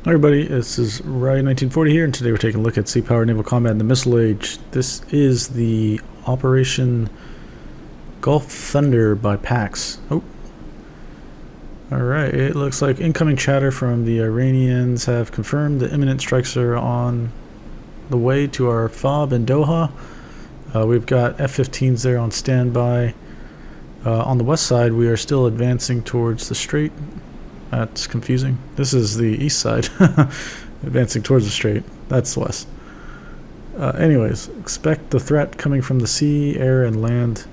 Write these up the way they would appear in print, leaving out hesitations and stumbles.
Hi everybody, this is Ryan 1940 here, and today we're taking a look at Sea Power Naval Combat in the Missile Age. This is the Operation Gulf Thunder by PAX. Oh. Alright, it looks like incoming chatter from the Iranians have confirmed that imminent strikes are on the way to our FOB in Doha. We've got F-15s there on standby. On the west side, we are still advancing towards the strait. That's confusing. This is the east side. Advancing towards the strait. That's the west. Anyways, expect the threat coming from the sea, air, and land.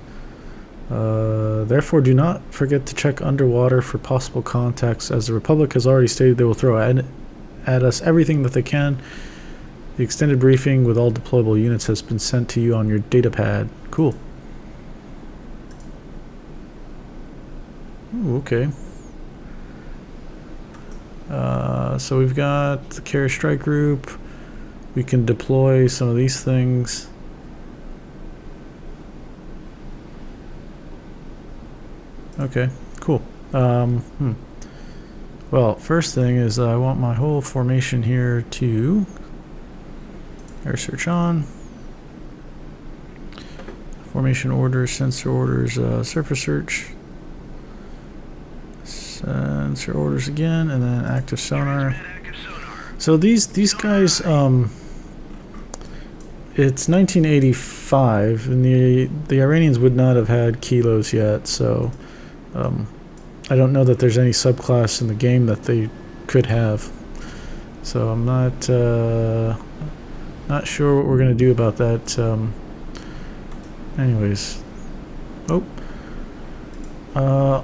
Therefore, do not forget to check underwater for possible contacts, as the Republic has already stated they will throw at us everything that they can. The extended briefing with all deployable units has been sent to you on your data pad. Cool. Ooh, okay. So we've got the carrier strike group. We can deploy some of these things. Okay, cool. Well, first thing is I want my whole formation here to air search on. Formation orders, sensor orders, surface search. Sensor orders again, and then active sonar. So these guys, it's 1985, and the Iranians would not have had kilos yet, so I don't know that there's any subclass in the game that they could have. So I'm not sure what we're gonna do about that. Anyways,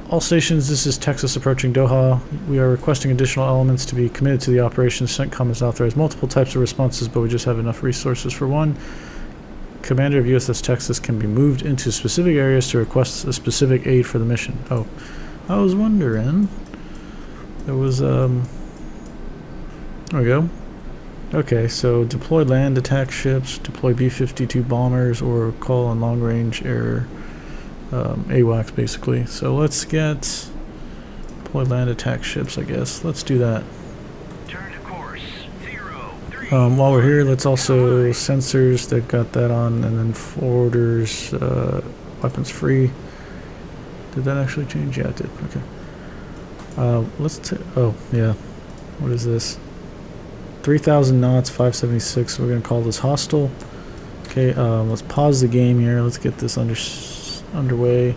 all stations, this is Texas approaching Doha. We are requesting additional elements to be committed to the operation. CENTCOM has authorized multiple types of responses, but we just have enough resources for one. Commander of USS Texas can be moved into specific areas to request a specific aid for the mission. Oh, I was wondering. There was, there we go. Okay, so deploy land attack ships, deploy B-52 bombers, or call on long-range air AWACS basically. So let's get deploy land attack ships, I guess. Let's do that. Turn to course. 0, 3, while we're here, let's also sensors, they've got that on, and then forwarders, weapons free. Did that actually change? Yeah, it did. Okay. Let's oh yeah, what is this? 3,000 knots, 576. We're gonna call this hostile. Okay, let's pause the game here. Let's get this underway.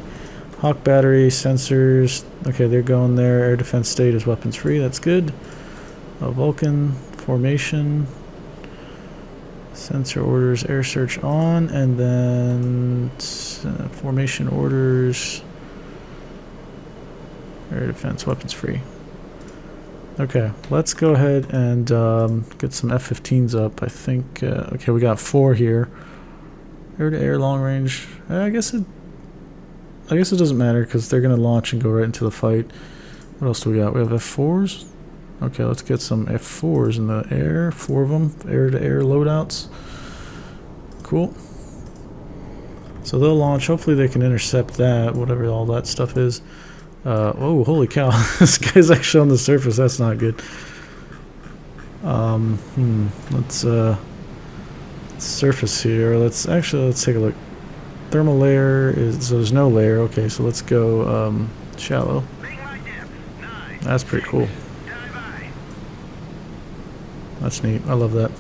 Hawk battery, sensors. Okay, they're going there. Air defense state is weapons free. That's good. Vulcan formation. Sensor orders, air search on, and then formation orders. Air defense weapons free. Okay, let's go ahead and get some F-15s up. I think. Okay, we got 4 here. Air-to-air long range. I guess it doesn't matter because they're gonna launch and go right into the fight. What else do we got? We have F4s. Okay, let's get some F4s in the air. 4 of them, air-to-air loadouts. Cool. So they'll launch. Hopefully they can intercept that, whatever all that stuff is. Oh, holy cow! This guy's actually on the surface. That's not good. Let's surface here. Let's take a look. Thermal layer is, so there's no layer. Okay, so let's go shallow. That's pretty cool. That's neat. I love that.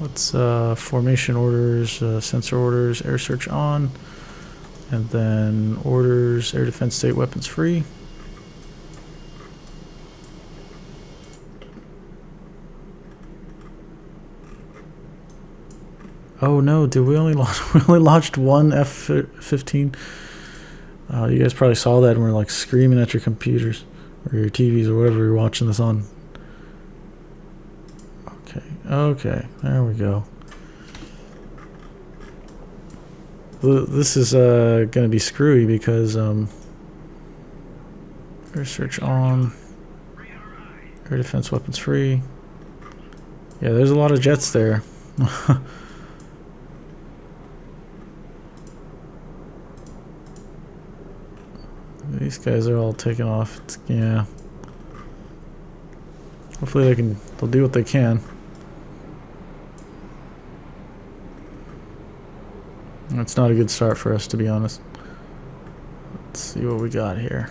Let's formation orders, sensor orders, air search on, and then orders, air defense state weapons free. Oh no, did we only launched one F-15? You guys probably saw that and were like screaming at your computers or your TVs or whatever you're watching this on. Okay, there we go. This is gonna be screwy because air search on, air defense weapons free. Yeah, there's a lot of jets there. These guys are all taking off. Yeah. Hopefully they'll do what they can. It's not a good start for us, to be honest. Let's see what we got here.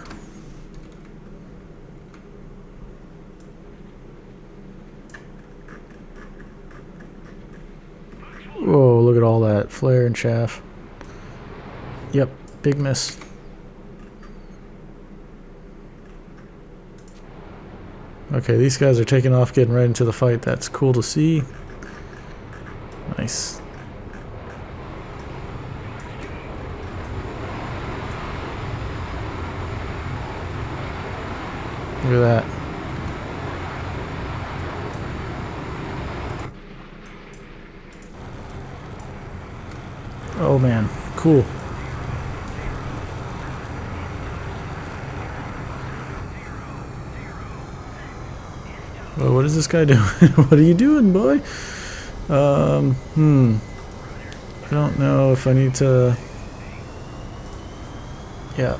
Whoa, look at all that flare and chaff. Yep, big miss. Okay, these guys are taking off, getting right into the fight. That's cool to see. Nice. Look at that. Oh man, cool. Well, what is this guy doing? What are you doing, boy? I don't know if I need to... Yeah.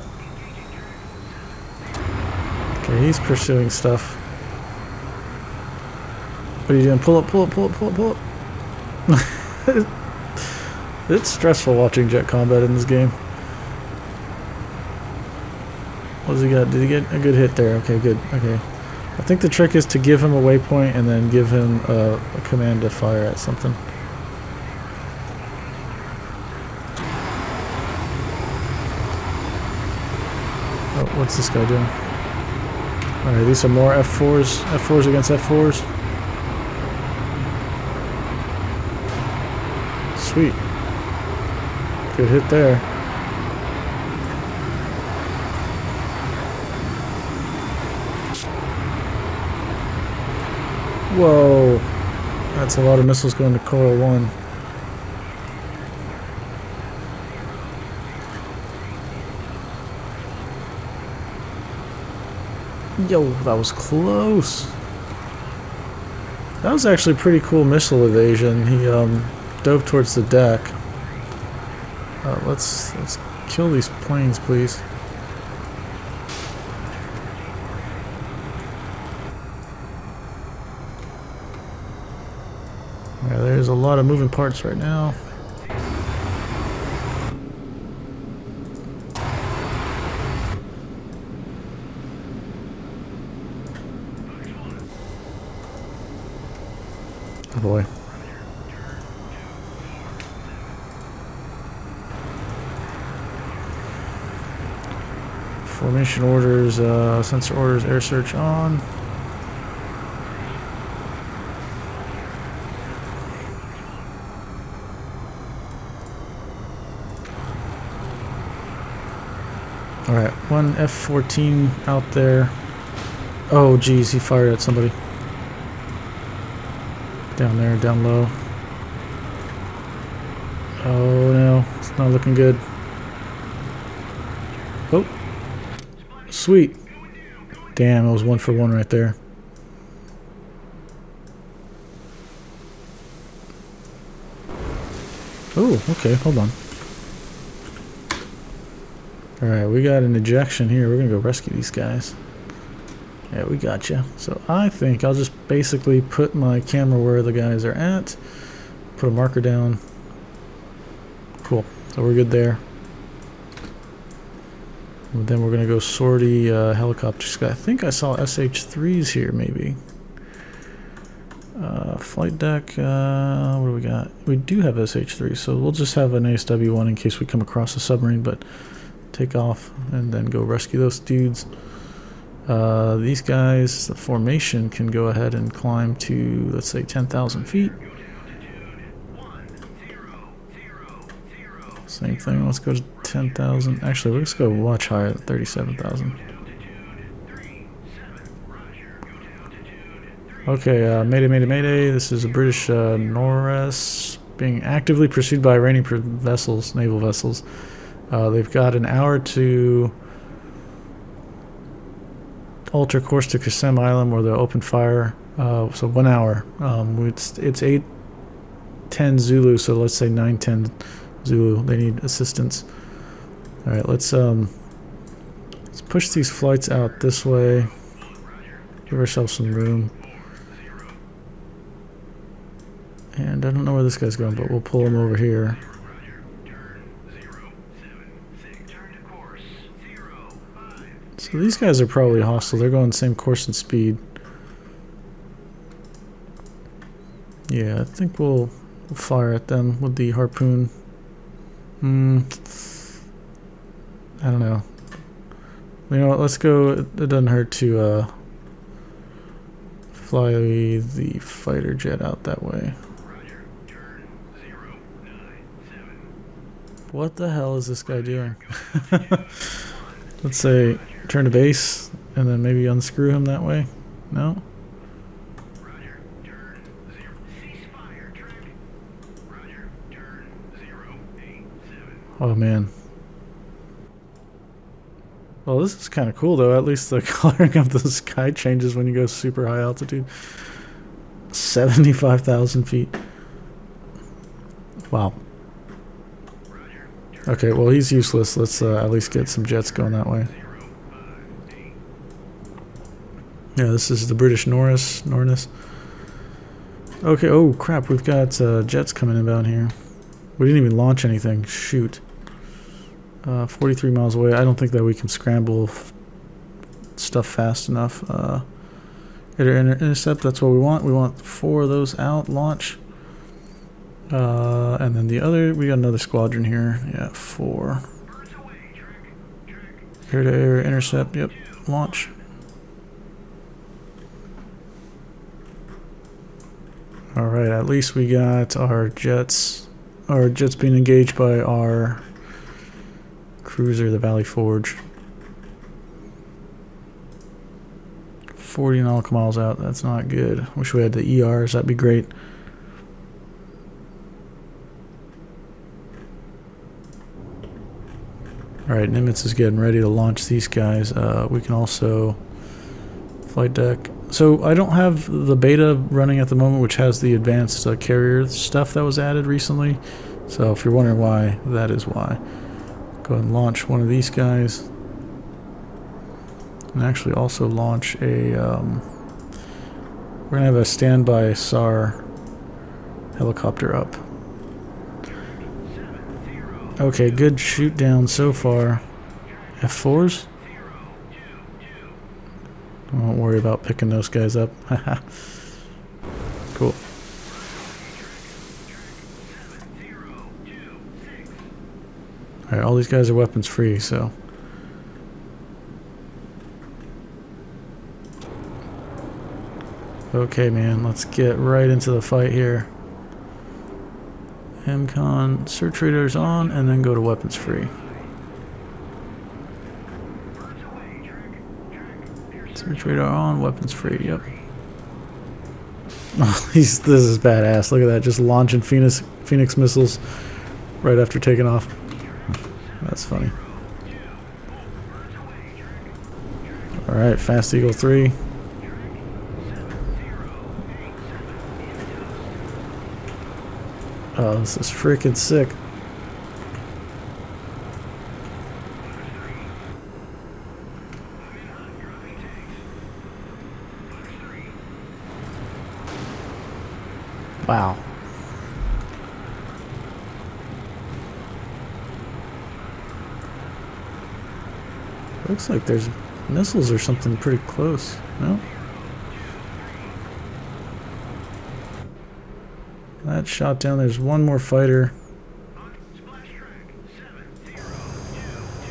Okay, he's pursuing stuff. What are you doing? Pull up, pull up, pull up, pull up, pull up. It's stressful watching jet combat in this game. What does he got? Did he get a good hit there? Okay, good. Okay. I think the trick is to give him a waypoint and then give him a command to fire at something. Oh, what's this guy doing? Alright, these are more F4s. F4s against F4s. Sweet. Good hit there. Whoa. That's a lot of missiles going to Coil 1. Yo, that was close. That was actually pretty cool missile evasion. He dove towards the deck. Let's kill these planes, please. Yeah, there's a lot of moving parts right now. Oh boy. Formation orders, sensor orders, air search on. Alright, one F-14 out there. Oh geez, he fired at somebody. Down there, down low. Oh no, it's not looking good. Oh, sweet. Damn, it was 1 for 1 right there. Oh, okay, hold on. Alright, we got an ejection here. We're gonna go rescue these guys. Yeah, we got you. So I think I'll just basically put my camera where the guys are at. Put a marker down. Cool. So we're good there. And then we're gonna go sortie helicopters. I think I saw SH-3s here, maybe. Flight deck. What do we got? We do have SH-3s, so we'll just have an ASW-1 in case we come across a submarine. But take off and then go rescue those dudes. These guys, the formation can go ahead and climb to, let's say, 10,000 feet. Same thing, let's go to 10,000. Actually, let's go much higher, 37,000. Okay, mayday, mayday, mayday. This is a British Norris being actively pursued by Iranian vessels, naval vessels. They've got an hour to alter course to Qasem Island where they'll open fire. So 1 hour. It's 8:10 Zulu, so let's say 9:10 Zulu. They need assistance. All right, let's push these flights out this way. Give ourselves some room. And I don't know where this guy's going, but we'll pull him over here. So these guys are probably hostile. They're going the same course and speed. Yeah, I think we'll fire at them with the harpoon. I don't know. You know what, let's go. It doesn't hurt to fly the fighter jet out that way. What the hell is this guy doing? Let's say turn to base and then maybe unscrew him that way. No? Oh man. Well, this is kind of cool though. At least the coloring of the sky changes when you go super high altitude. 75,000 feet. Wow. Okay, well he's useless. Let's at least get some jets going that way. Yeah, this is the British Norris. Okay, oh crap, we've got jets coming inbound here. We didn't even launch anything. Shoot. 43 miles away. I don't think that we can scramble stuff fast enough. Intercept, that's what we want. We want 4 of those out, launch. And then the other, we got another squadron here. Yeah, 4. Air-to-air, intercept, yep, launch. Alright, at least we got our jets being engaged by our cruiser, the Valley Forge. 40 nautical miles out, that's not good. Wish we had the ERs, that'd be great. Alright, Nimitz is getting ready to launch these guys. We can also flight deck. So I don't have the beta running at the moment, which has the advanced carrier stuff that was added recently. So if you're wondering why, that is why. Go ahead and launch one of these guys. And actually also launch a... we're going to have a standby SAR helicopter up. Okay, good shoot down so far. F4s? I won't worry about picking those guys up. Cool. Alright, all these guys are weapons free, so. Okay, man, let's get right into the fight here. MCON, search radars on, and then go to weapons free. Search radar on, weapons free, yep. Oh, this is badass. Look at that, just launching Phoenix missiles right after taking off. That's funny. Alright, Fast Eagle 3. Oh, this is freaking sick. Wow. Looks like there's missiles or something pretty close, no? That shot down, there's one more fighter.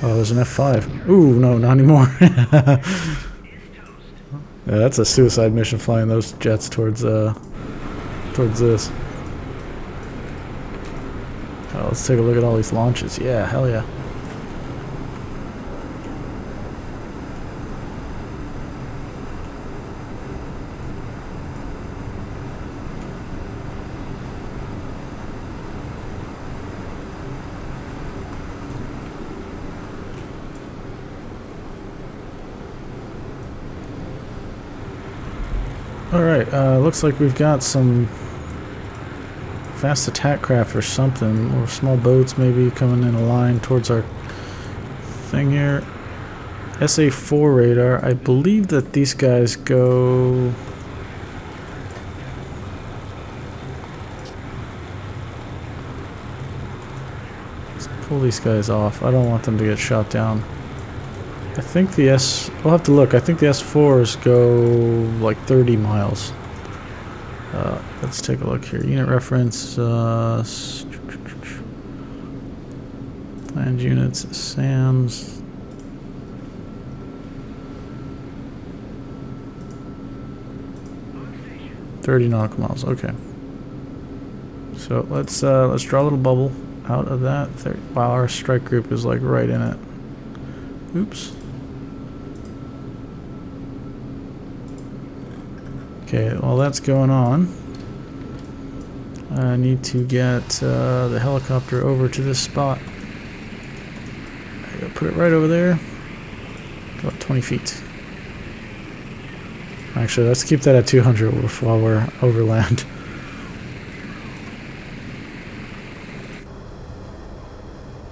Oh, there's an F5. Ooh, no, not anymore. Yeah, that's a suicide mission flying those jets towards this. Oh, let's take a look at all these launches. Yeah, hell yeah. Alright, looks like we've got some fast attack craft or something, or small boats maybe coming in a line towards our thing here. SA4 radar. I believe that these guys go... Let's pull these guys off. I don't want them to get shot down. I think the we'll have to look. I think the S4s go like 30 miles. Let's take a look here. Unit reference, planned units, SAMs. "30 nautical miles." Okay. So let's draw a little bubble out of that. Wow, our strike group is like right in it. Oops. Okay, while that's going on, I need to get the helicopter over to this spot. I gotta put it right over there. About 20 feet. Actually, let's keep that at 200 while we're over land.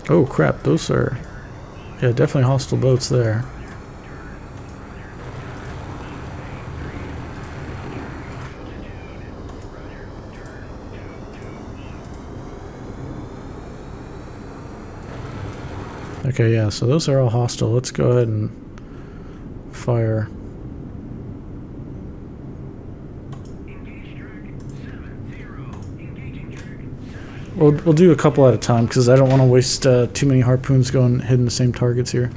Oh crap, those are... Yeah, definitely hostile boats there. Okay, yeah, so those are all hostile. Let's go ahead and fire. We'll do a couple at a time because I don't want to waste too many harpoons going hitting the same targets here.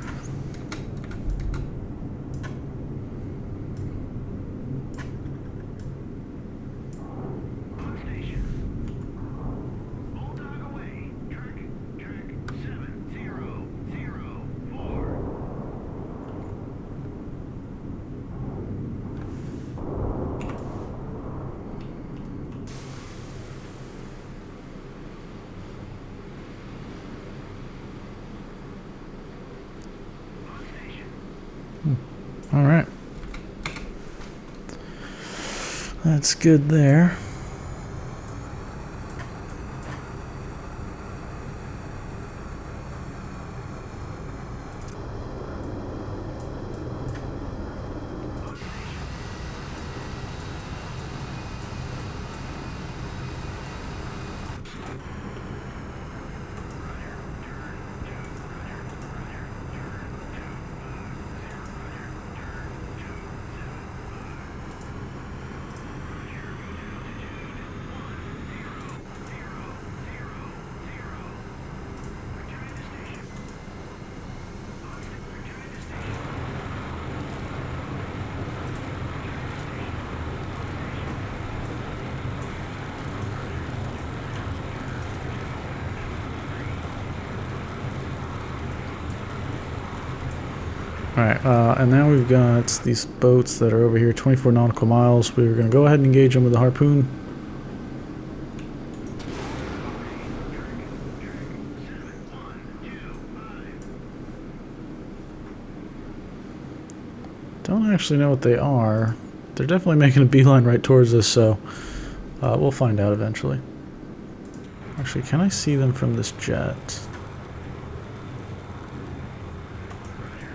All right, that's good there. Alright, and now we've got these boats that are over here, 24 nautical miles. We're going to go ahead and engage them with a harpoon. Don't actually know what they are. They're definitely making a beeline right towards us, so we'll find out eventually. Actually, can I see them from this jet?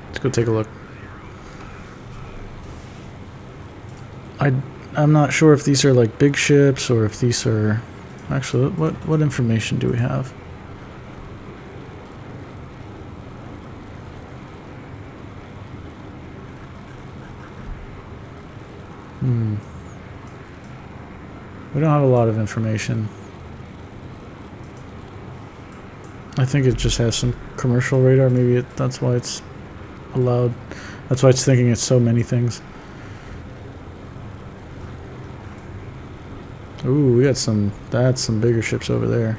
Let's go take a look. I'm not sure if these are like big ships or if these are... Actually, what information do we have? We don't have a lot of information. I think it just has some commercial radar. Maybe that's why it's allowed. That's why it's thinking it's so many things. Ooh, we got some. That's some bigger ships over there.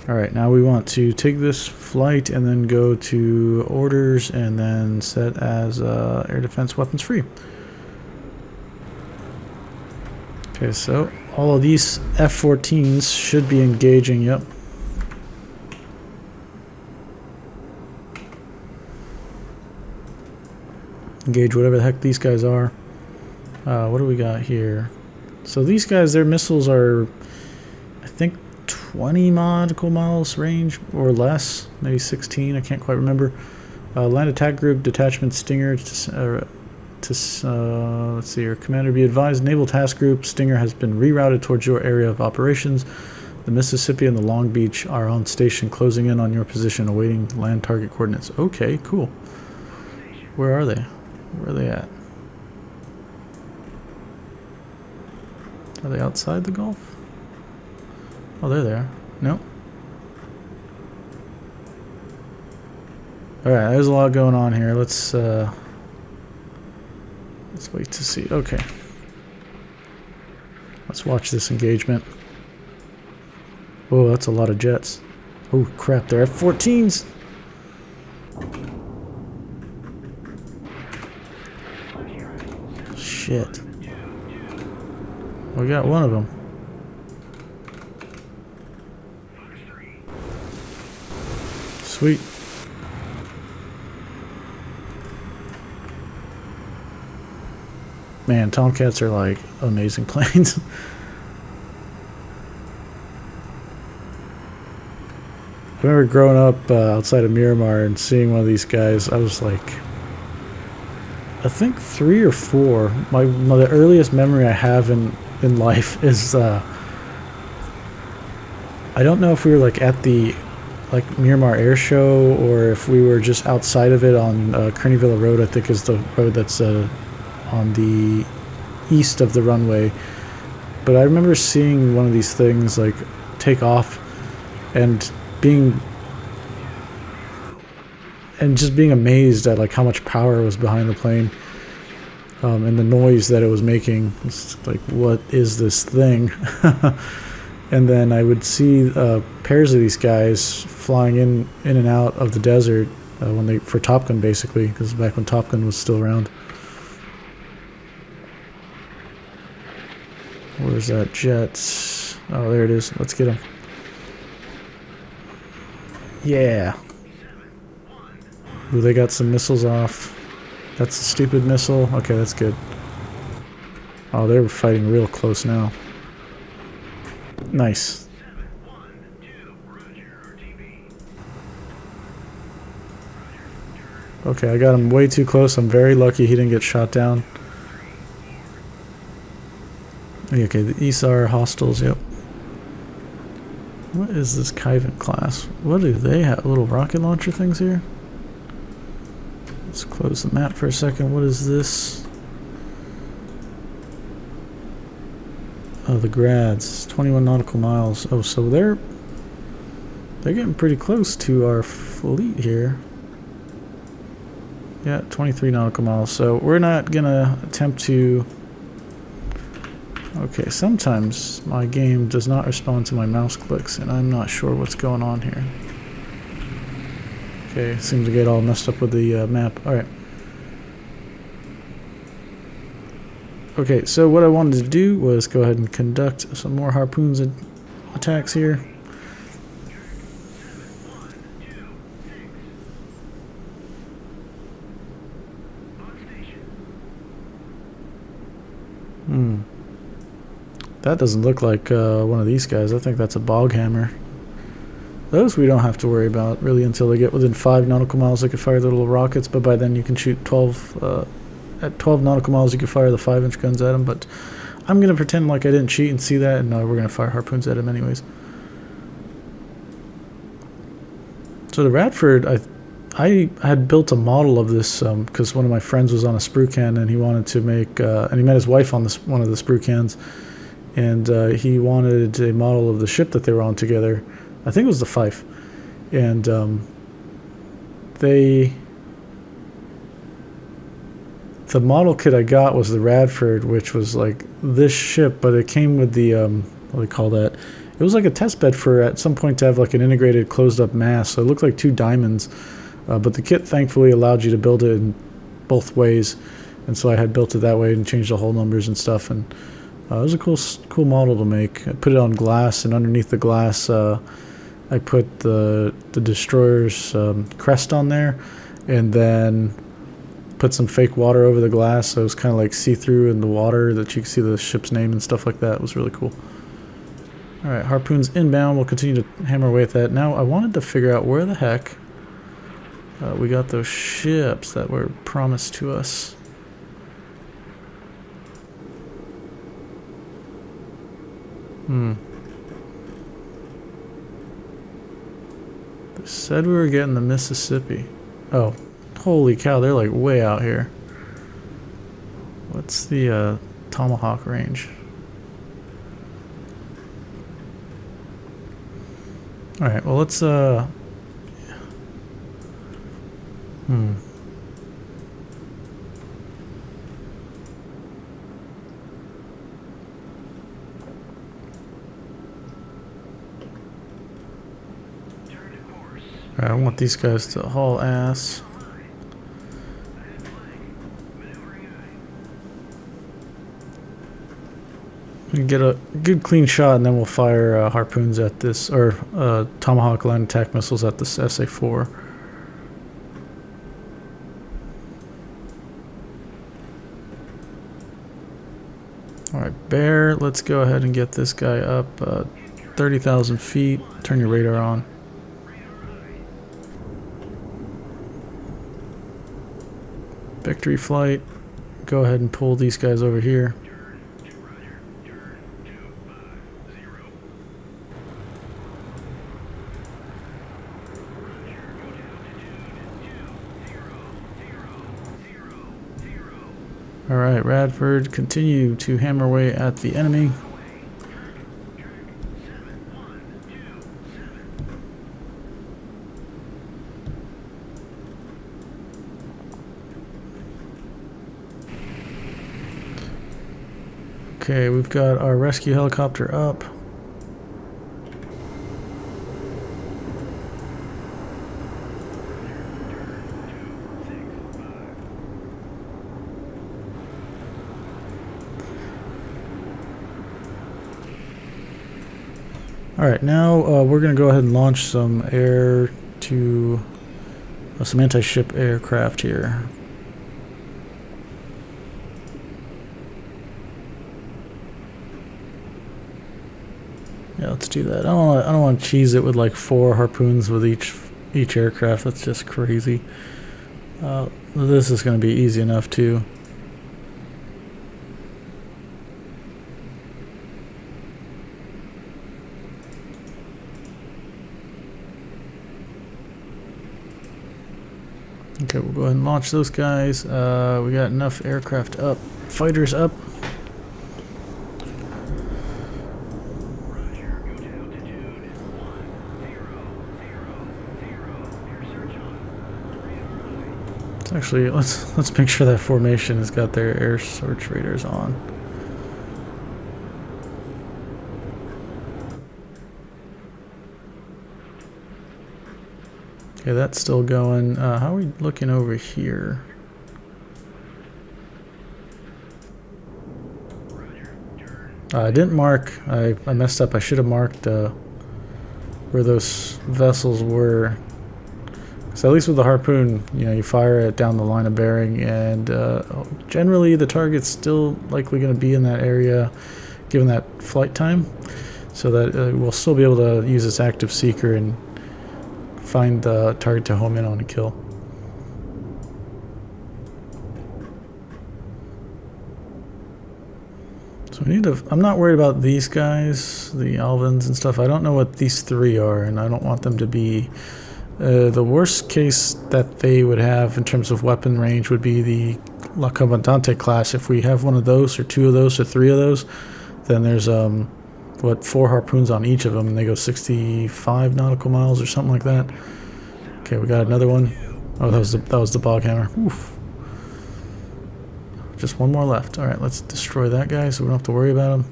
Alright, now we want to take this flight and then go to orders and then set as air defense weapons free. Okay, so all of these F-14s should be engaging, yep. Engage whatever the heck these guys are. What do we got here? So these guys, their missiles are, I think, 20 nautical miles range or less. Maybe 16, I can't quite remember. Land attack group, detachment Stinger. Let's see here. Commander, be advised, Naval Task Group Stinger has been rerouted towards your area of operations. The Mississippi and the Long Beach are on station, closing in on your position, awaiting land target coordinates. Okay, cool. Where are they? Where are they at? Are they outside the Gulf? Oh, they're there. Nope. Alright, there's a lot going on here. Let's wait to see. Okay. Let's watch this engagement. Oh, that's a lot of jets. Oh, crap. They're F-14s. Shit. We got one of them. Sweet. Man, Tomcats are like amazing planes. I remember growing up outside of Miramar and seeing one of these guys. I was like, I think 3 or 4. The earliest memory I have in life is I don't know if we were like at the Miramar Air Show or if we were just outside of it on Kearneyville Road. I think is the road that's on the east of the runway. But I remember seeing one of these things like take off and just being amazed at like how much power was behind the plane, and the noise that it was making. It's like, what is this thing? And then I would see pairs of these guys flying in and out of the desert for Top Gun, basically, because back when Top Gun was still around. Where's that jet? Oh, there it is. Let's get him. Yeah. Ooh, they got some missiles off. That's a stupid missile. Okay, that's good. Oh, they're fighting real close now. Nice. Okay, I got him way too close. I'm very lucky he didn't get shot down. Okay, the ESAR hostiles, yep. What is this Kyvan class? What do they have? Little rocket launcher things here? Let's close the map for a second. What is this? Oh, the grads. 21 nautical miles. Oh, so they're getting pretty close to our fleet here. Yeah, 23 nautical miles. So we're not gonna attempt to... Okay, sometimes my game does not respond to my mouse clicks, and I'm not sure what's going on here. Okay, seems to get all messed up with the map. Alright. Okay, so what I wanted to do was go ahead and conduct some more harpoons attacks here. That doesn't look like one of these guys. I think that's a bog hammer. Those we don't have to worry about really until they get within 5 nautical miles. They can fire the little rockets, but by then you can shoot 12. At 12 nautical miles, you can fire the 5-inch guns at them. But I'm gonna pretend like I didn't cheat and see that, and we're gonna fire harpoons at them anyways. So the Radford, I had built a model of this because one of my friends was on a sprue can, and he wanted to make, and he met his wife on one of the sprue cans. And he wanted a model of the ship that they were on together. I think it was the Fife. And the model kit I got was the Radford, which was like this ship, but it came with the, what do they call that? It was like a test bed for at some point to have like an integrated closed up mast. So it looked like 2 diamonds. But the kit thankfully allowed you to build it in both ways. And so I had built it that way and changed the hull numbers and stuff. And it was a cool model to make. I put it on glass, and underneath the glass, I put the destroyer's crest on there, and then put some fake water over the glass, so it was kind of like see-through in the water that you could see the ship's name and stuff like that. It was really cool. All right, harpoons inbound. We'll continue to hammer away at that. Now, I wanted to figure out where the heck We got those ships that were promised to us. They said we were getting the Mississippi. Oh, holy cow, they're like way out here. What's the Tomahawk range? Alright, well let's Alright, I want these guys to haul ass. We can get a good clean shot and then we'll fire harpoons at this, or Tomahawk line attack missiles at this SA-4. Alright, Bear, let's go ahead and get this guy up 30,000 feet. Turn your radar on. Victory flight, go ahead and pull these guys over here. Alright, Radford, continue to hammer away at the enemy. Okay, we've got our rescue helicopter up. Alright, now we're going to go ahead and launch some air to some anti-ship aircraft here. Yeah, let's do that. I don't want to cheese it with like 4 harpoons with each aircraft. That's just crazy. This is going to be easy enough too. Okay, we'll go ahead and launch those guys. We got enough aircraft up, fighters up. Actually, let's make sure that formation has got their air search radars on. Okay, that's still going. How are we looking over here? I didn't mark. I messed up. I should have marked where those vessels were. So at least with the harpoon, you know, you fire it down the line of bearing, and generally the target's still likely going to be in that area, given that flight time, so that we'll still be able to use this active seeker and find the target to home in on and kill. So we need to. I'm not worried about these guys, the Alvins and stuff. I don't know what these 3 are, and I don't want them to be. The worst case that they would have in terms of weapon range would be the La Comandante class. If we have one of those, or 2 of those, or 3 of those, then there's 4 harpoons on each of them, and they go 65 nautical miles or something like that. Okay, we got another one. Oh, that was the bog hammer. Oof. Just 1 more left. All right, let's destroy that guy so we don't have to worry about him.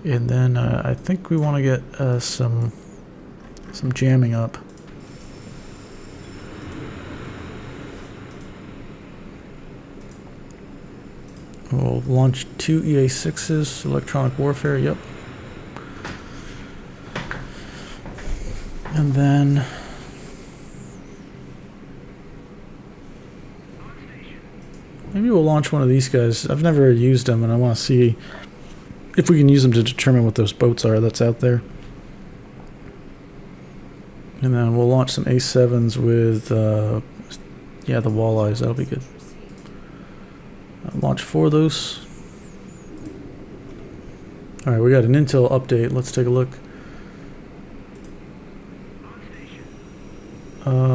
And then I think we want to get some jamming up. We'll launch 2 EA-6s, electronic warfare, yep. And then Maybe we'll launch one of these guys. I've never used them, and I want to see if we can use them to determine what those boats are that's out there. And then we'll launch some A7s with, yeah, the walleyes. That'll be good. Launch 4 of those. Alright, we got an intel update. Let's take a look.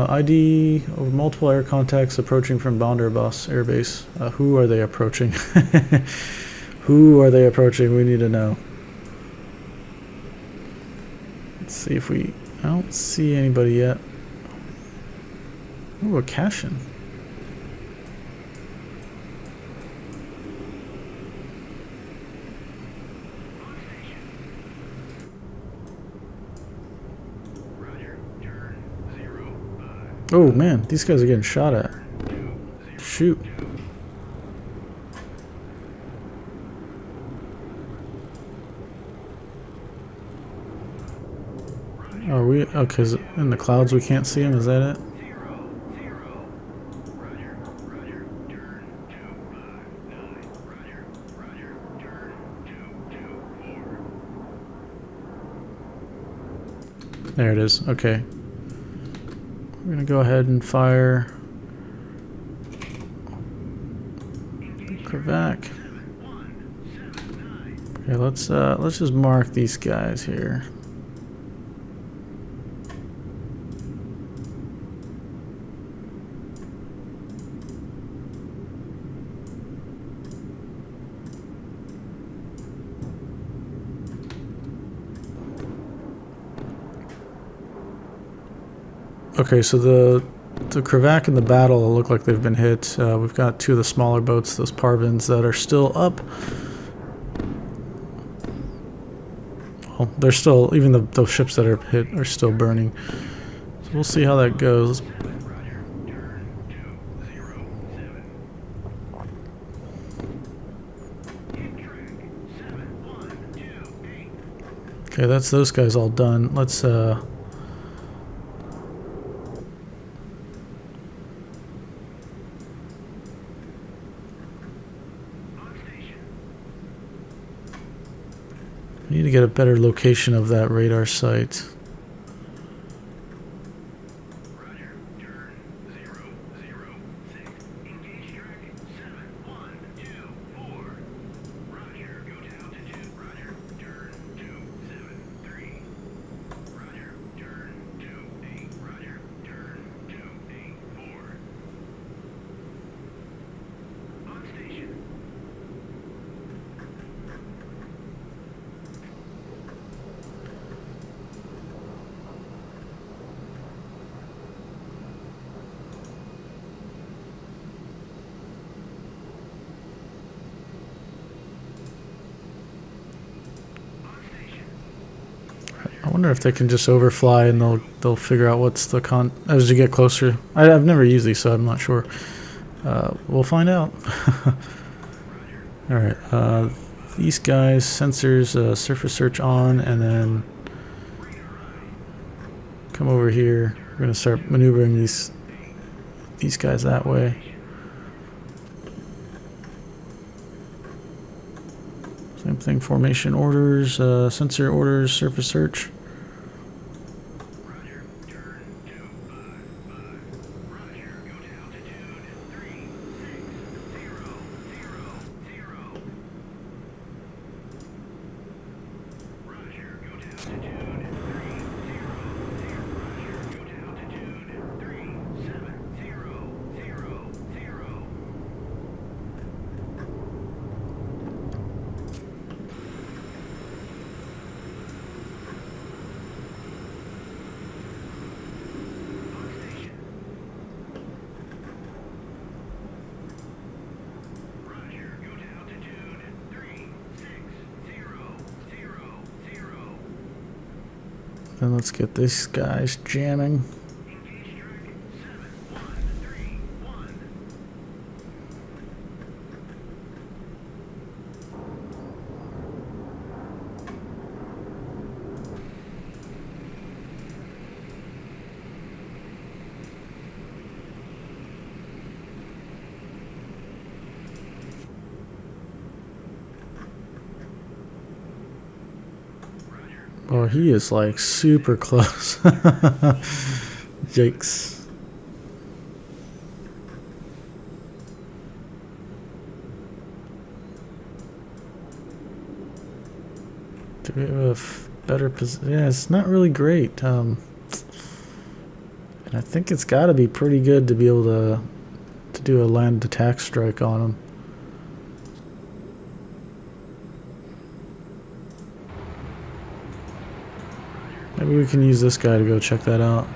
ID over multiple air contacts approaching from Banderbas Air Base. Who are they approaching? Who are they approaching? We need to know. Let's see if we... I don't see anybody yet. Oh, a Cashin. Oh man, these guys are getting shot at. Shoot. Are we okay? Is it in the clouds we can't see them? Is that it? There it is. Okay. We're gonna go ahead and fire the Kravac. Okay, let's just mark these guys here. Okay, so the Kravac and the battle look like they've been hit. We've got 2 of the smaller boats, those Parvins, that are still up. Well, they're still, even those ships that are hit are still burning. So we'll see how that goes. Okay, that's those guys all done. Let's we need to get a better location of that radar site. I wonder if they can just overfly and they'll figure out what's the as you get closer. I've never used these, so I'm not sure. We'll find out. All right, these guys, sensors, surface search on, and then come over here. We're gonna start maneuvering these guys that way. Same thing, formation orders, sensor orders, surface search. Then let's get these guys jamming. Oh, he is like super close. Yikes. Do we have a better position? Yeah, it's not really great. And I think it's got to be pretty good to be able to do a land attack strike on him. Maybe we can use this guy to go check that out.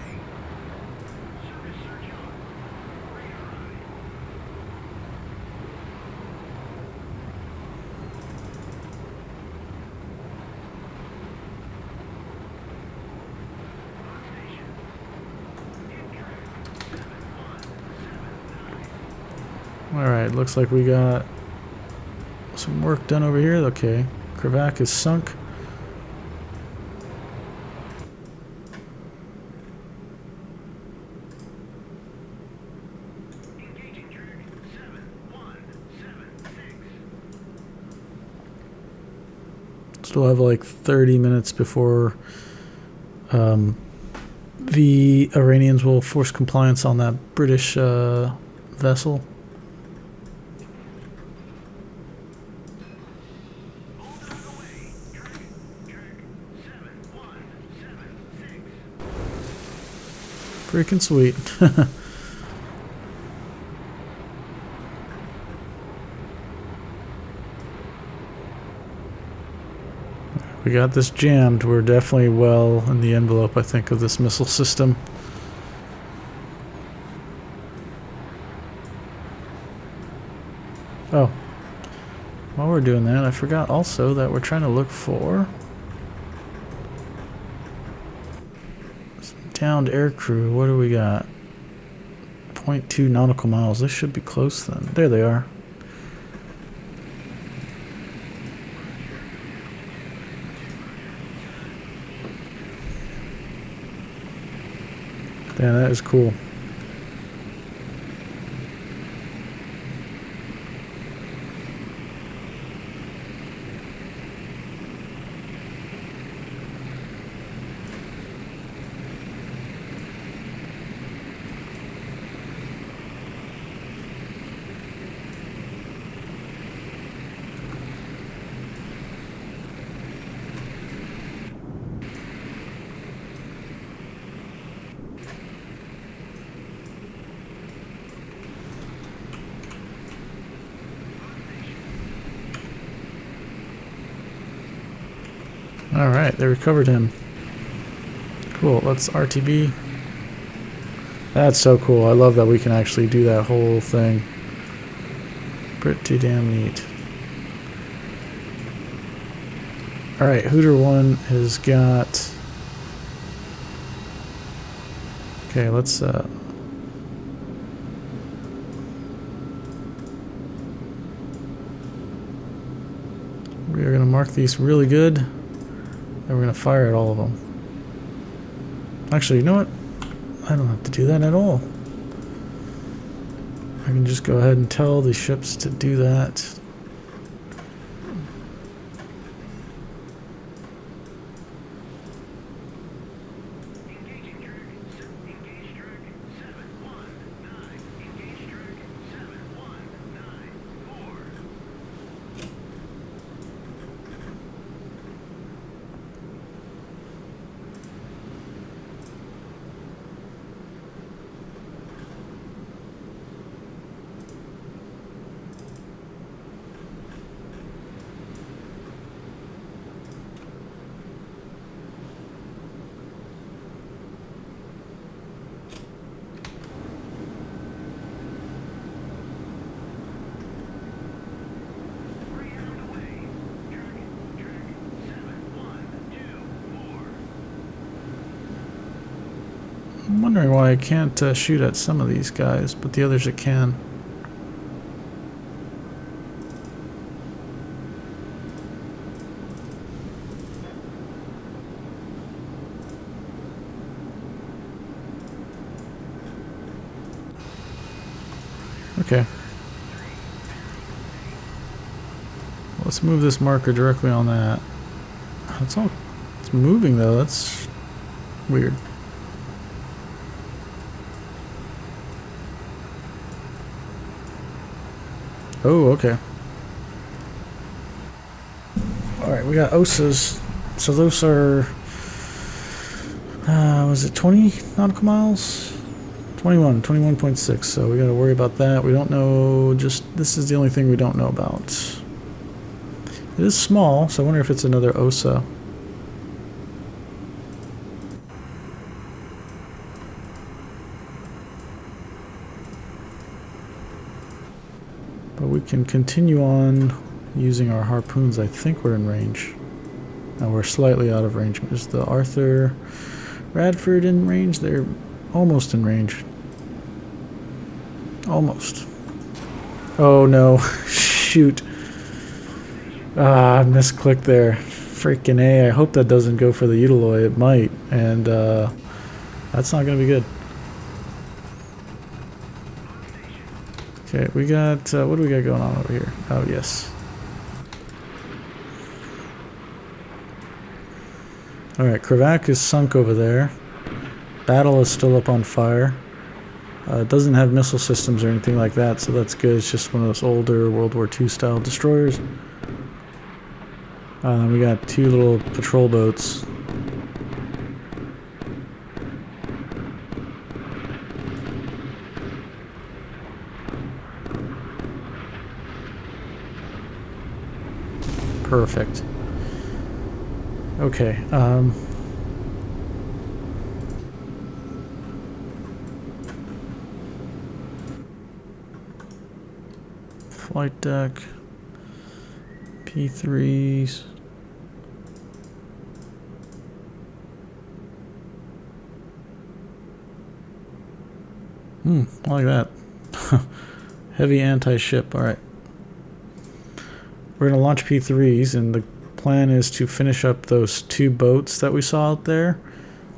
Alright, looks like we got some work done over here. Okay, Krivak is sunk. Still have like 30 minutes before the Iranians will force compliance on that British vessel. Freaking sweet. We got this jammed. We're definitely well in the envelope, I think, of this missile system. Oh. While we're doing that, I forgot also that we're trying to look for downed aircrew. What do we got? 0.2 nautical miles. This should be close then. There they are. Yeah, that is cool. Alright, they recovered him. Cool, let's RTB. That's so cool. I love that we can actually do that whole thing. Pretty damn neat. Alright, Hooter 1 has got... Okay, let's... We are going to mark these really good. And we're going to fire at all of them. Actually, you know what? I don't have to do that at all. I can just go ahead and tell the ships to do that. I'm wondering why I can't shoot at some of these guys, but the others I can. Okay. Let's move this marker directly on that. It's It's moving though, that's weird. Oh, okay. Alright, we got OSAs. So those are, was it 20 nautical miles? 21.6, so we gotta worry about that. We don't know, this is the only thing we don't know about. It is small, so I wonder if it's another OSA. But we can continue on using our harpoons. I think we're in range. Now we're slightly out of range. Is the Arthur Radford in range? They're almost in range. Almost. Oh no. Shoot. Ah, I misclicked there. Freaking A. I hope that doesn't go for the Utiloy. It might. And that's not going to be good. Okay, we got, what do we got going on over here? Oh, yes. Alright, Kravac is sunk over there. Battle is still up on fire. It doesn't have missile systems or anything like that, so that's good. It's just one of those older World War II style destroyers. We got two little patrol boats. Perfect. Okay, flight deck, P3s. I like that. Heavy anti-ship, alright. We're going to launch P3s, and the plan is to finish up those two boats that we saw out there.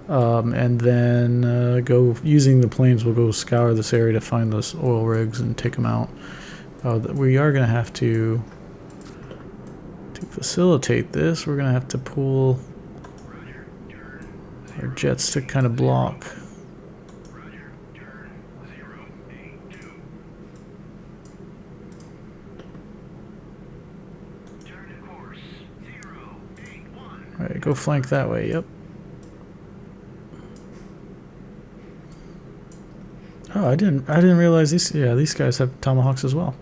And then go, using the planes, we'll go scour this area to find those oil rigs and take them out. We are going to have to facilitate this, we're going to have to pull our jets to kind of block. Alright, go flank that way, yep. Oh, I didn't realize these guys have tomahawks as well.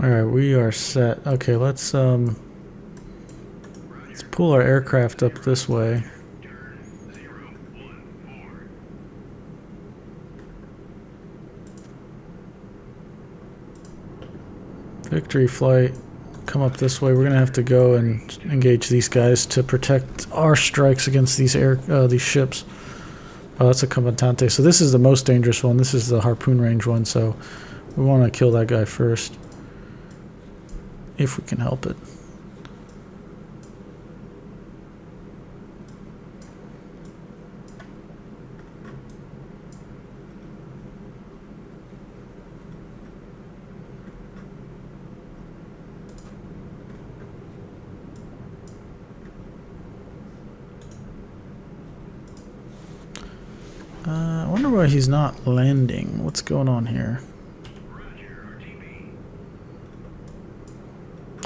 Alright, we are set. Okay, let's pull our aircraft up this way. Victory flight, come up this way. We're gonna have to go and engage these guys to protect our strikes against these ships. Oh, that's a comandante. So this is the most dangerous one. This is the harpoon range one. So we want to kill that guy first, if we can help it. I wonder why he's not landing. What's going on here?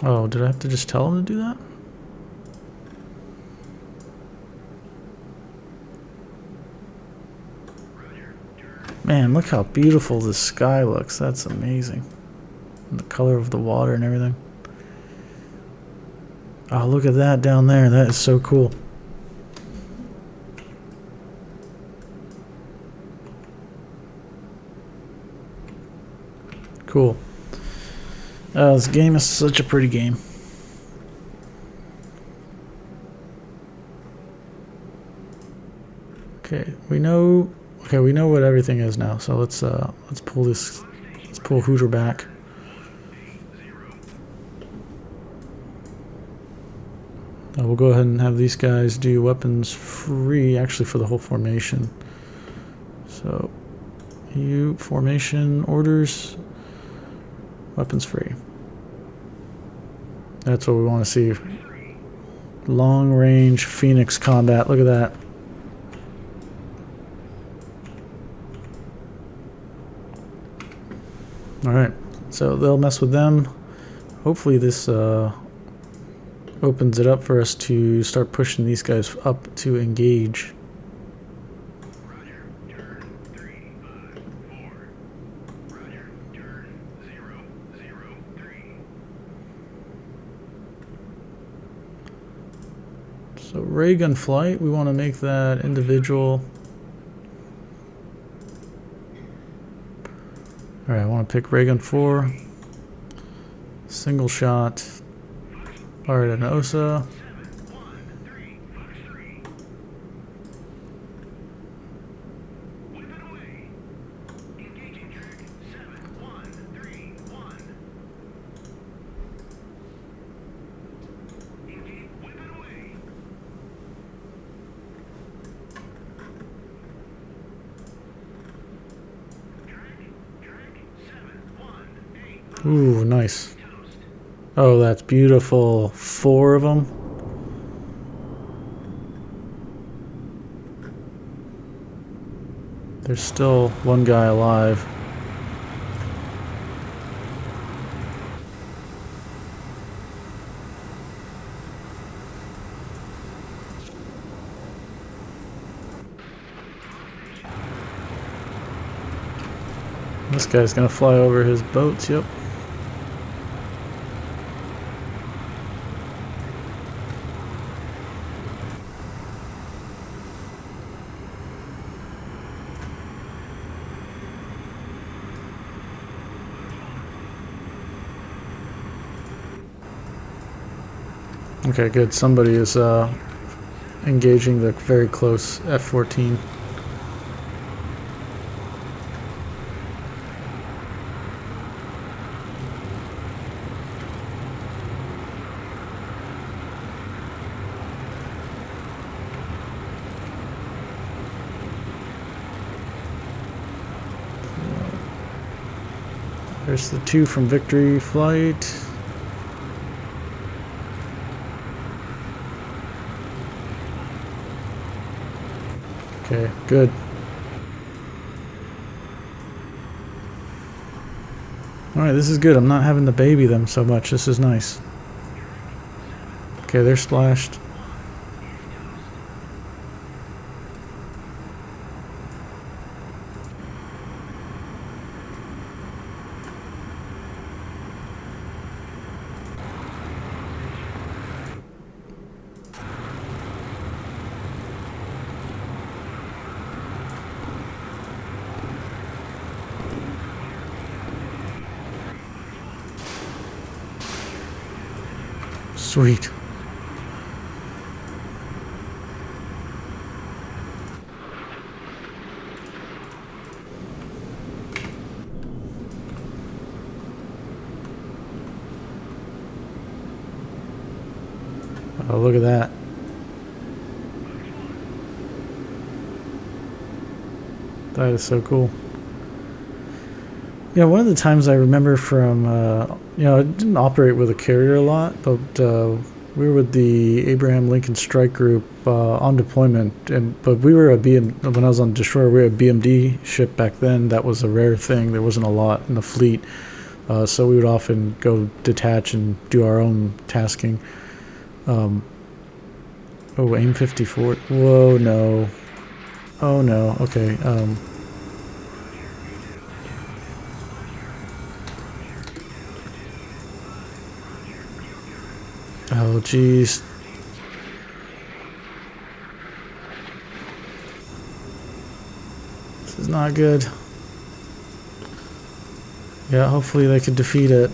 Oh, did I have to just tell him to do that? Man, look how beautiful this sky looks. That's amazing. And the color of the water and everything. Oh, look at that down there. That is so cool. Cool. This game is such a pretty game. Okay, we know what everything is now. So let's pull Hooter back. We'll go ahead and have these guys do weapons free, actually for the whole formation. So, you formation orders, weapons free. That's what we want to see. Long range Phoenix combat. Look at that. Alright, so they'll mess with them. Hopefully this opens it up for us to start pushing these guys up to engage. Roger, turn 354. Roger, turn 003. So ray gun flight, we want to make that individual. Alright, I want to pick ray gun 4. Single shot. Fired at an OSA. 713 Fox 3. Whip it away. Engaging track 7131. Engage. Whip it away. Track 718. Ooh, nice. Oh, that's beautiful. 4 of them. There's still one guy alive. This guy's gonna fly over his boats, yep. Okay, good. Somebody is engaging the very close F-14. There's the 2 from Victory Flight. Okay, good. Alright, this is good. I'm not having to baby them so much. This is nice. Okay, they're splashed. Sweet. Oh, look at that. That is so cool. Yeah, one of the times I remember from, I didn't operate with a carrier a lot, but we were with the Abraham Lincoln Strike Group on deployment, but we were when I was on destroyer, we were a BMD ship back then. That was a rare thing. There wasn't a lot in the fleet, so we would often go detach and do our own tasking. Oh, AIM 54. Whoa, no. Oh, no. Okay. Oh, geez. This is not good. Yeah, hopefully they can defeat it.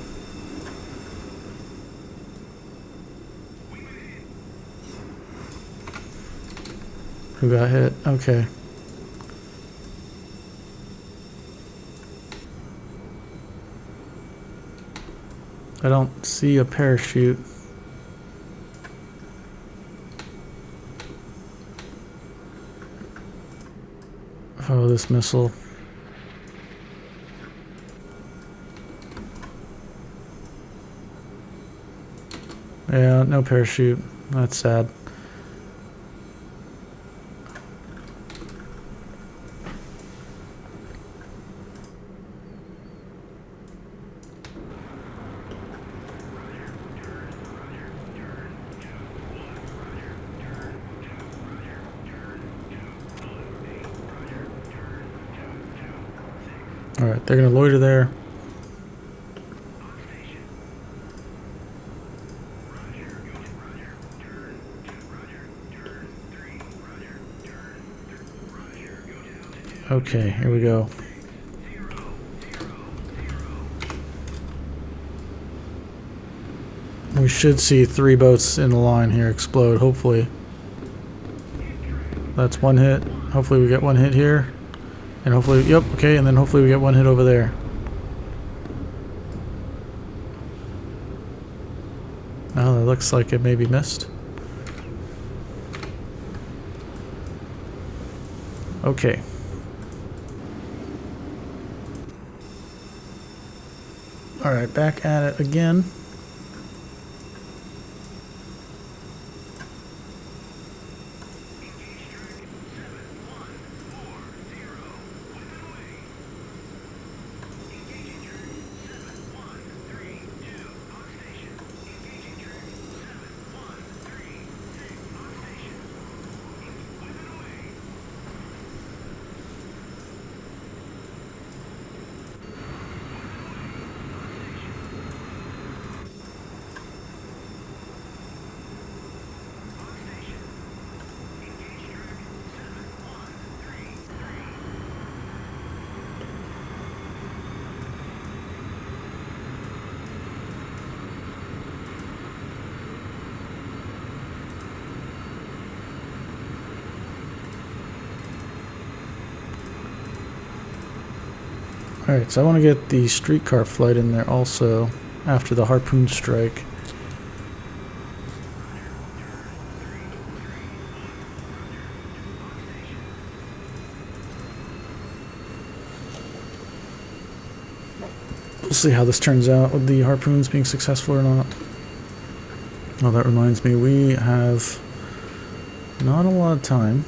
Who got hit? Okay. I don't see a parachute. Oh, this missile. Yeah, no parachute. That's sad. Alright, they're gonna loiter there. Okay, here we go. We should see 3 boats in the line here explode, hopefully. That's 1 hit. Hopefully we get 1 hit here. And hopefully, yep, okay, and then hopefully we get 1 hit over there. Oh, that looks like it may be missed. Okay. Alright, back at it again. Alright, so I want to get the streetcar flight in there also after the harpoon strike. We'll see how this turns out with the harpoons being successful or not. Oh, that reminds me, we have not a lot of time.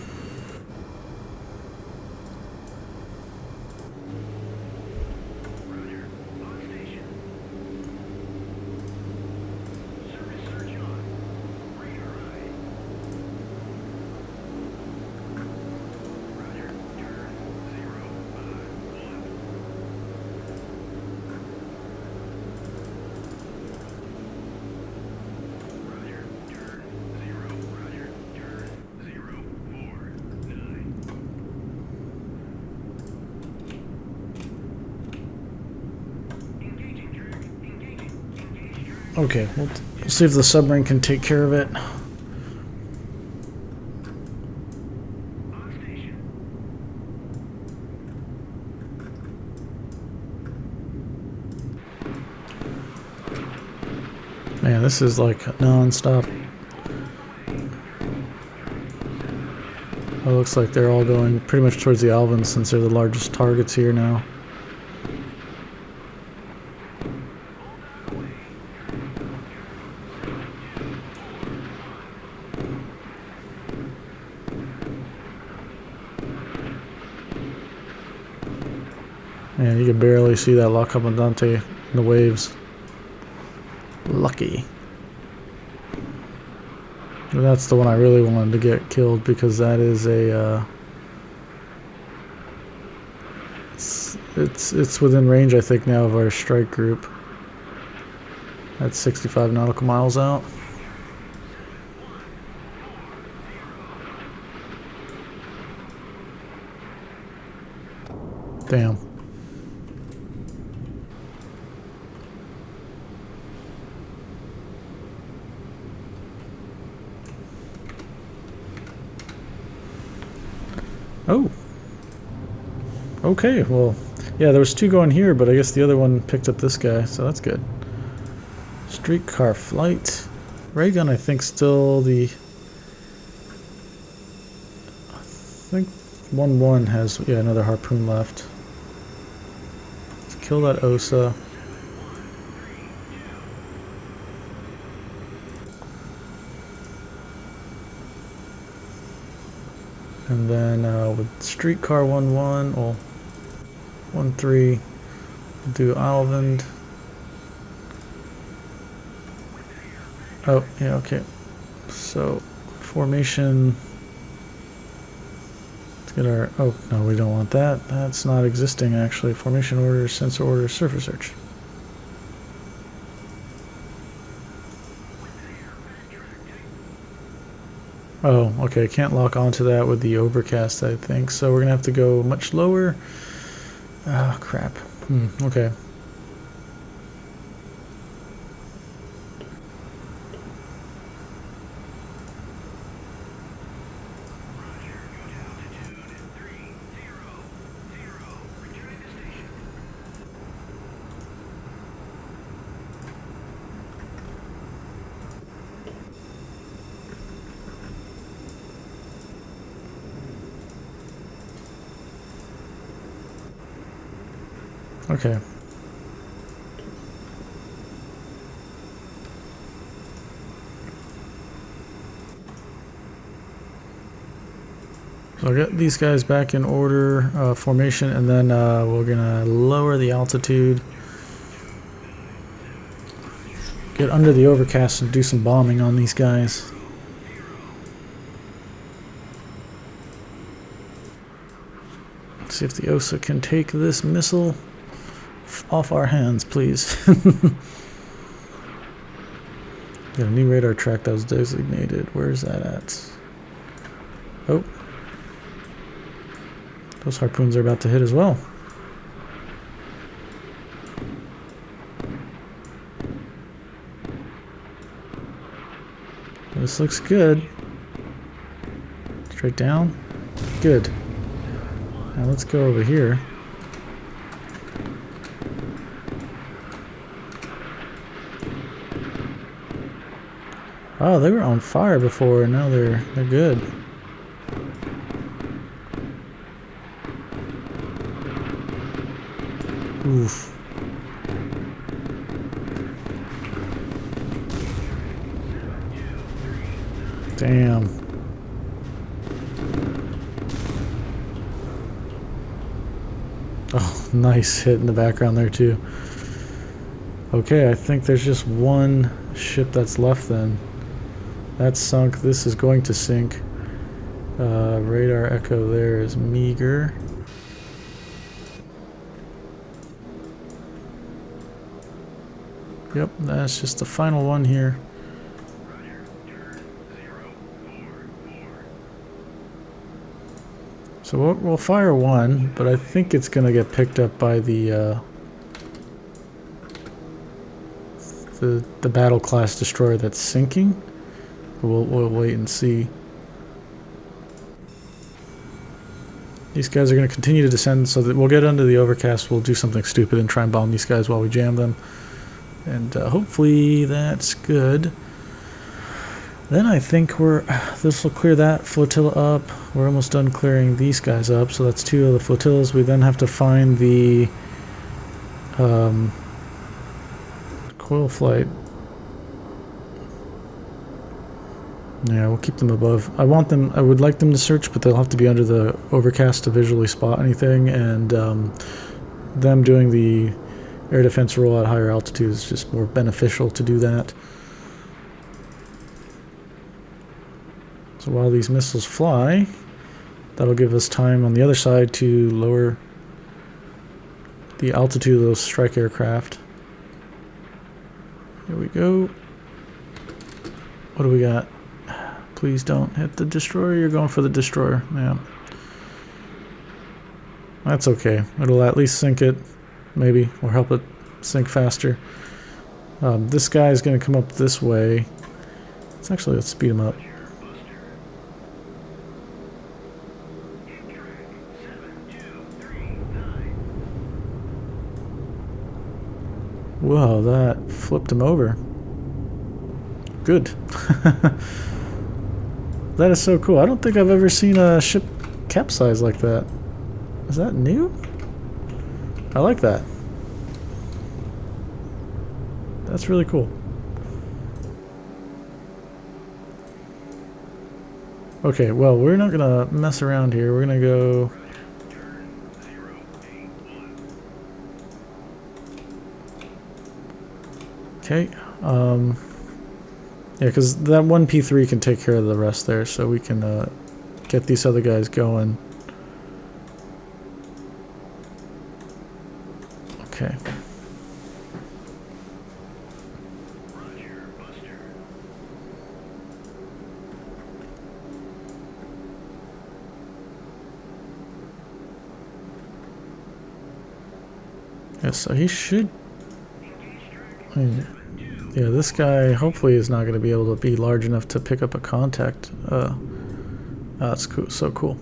Okay, we'll see if the submarine can take care of it. Man, this is like non-stop. It looks like they're all going pretty much towards the Alvin since they're the largest targets here now. Man, you can barely see that La Comandante in the waves. Lucky. And that's the one I really wanted to get killed because that is a it's within range I think now of our strike group. That's 65 nautical miles out. Damn. Oh. Okay, well, yeah, there was 2 going here, but I guess the other one picked up this guy, so that's good. Streetcar flight. Ray gun, I think, still the... I think 1-1 has, yeah, another harpoon left. Let's kill that OSA. And then with streetcar 1-1, well, 1-3, we'll do Alvand. Oh, yeah, okay. So, formation. Let's get our. Oh, no, we don't want that. That's not existing, actually. Formation order, sensor order, surface search. Oh, okay. Can't lock onto that with the overcast, I think. So, we're going to have to go much lower. Ah, crap. Okay. Okay. So I'll get these guys back in order, formation, and then we're gonna lower the altitude, get under the overcast and do some bombing on these guys. Let's see if the OSA can take this missile off our hands, please. Got a new radar track that was designated. Where's that at? Oh. Those harpoons are about to hit as well. This looks good. Straight down. Good. Now let's go over here. Oh, they were on fire before, and now they're good. Oof. Damn. Oh, nice hit in the background there too. Okay, I think there's just one ship that's left then. That's sunk. This is going to sink. Radar echo there is meager. Yep, that's just the final one here. So we'll fire one, but I think it's going to get picked up by the battle class destroyer that's sinking. We'll wait and see. These guys are going to continue to descend, so that we'll get under the overcast. We'll do something stupid and try and bomb these guys while we jam them. And hopefully that's good. Then I think this will clear that flotilla up. We're almost done clearing these guys up, so that's two of the flotillas. We then have to find the coil flight. Yeah, we'll keep them above. I would like them to search, but they'll have to be under the overcast to visually spot anything, and them doing the air defense roll at higher altitude is just more beneficial to do that. So while these missiles fly, that'll give us time on the other side to lower the altitude of those strike aircraft. Here we go. What do we got? Please don't hit the destroyer. You're going for the destroyer. Yeah. That's okay. It'll at least sink it, maybe, or help it sink faster. This guy is going to come up this way. Let's speed him up. Whoa, that flipped him over. Good. That is so cool. I don't think I've ever seen a ship capsize like that. Is that new? I like that. That's really cool. Okay, well, we're not gonna mess around here. We're gonna go... Okay, yeah, because that one P3 can take care of the rest there, so we can get these other guys going. Okay. Yeah, so he should... I mean, yeah, this guy hopefully is not going to be able to be large enough to pick up a contact. That's cool, so cool.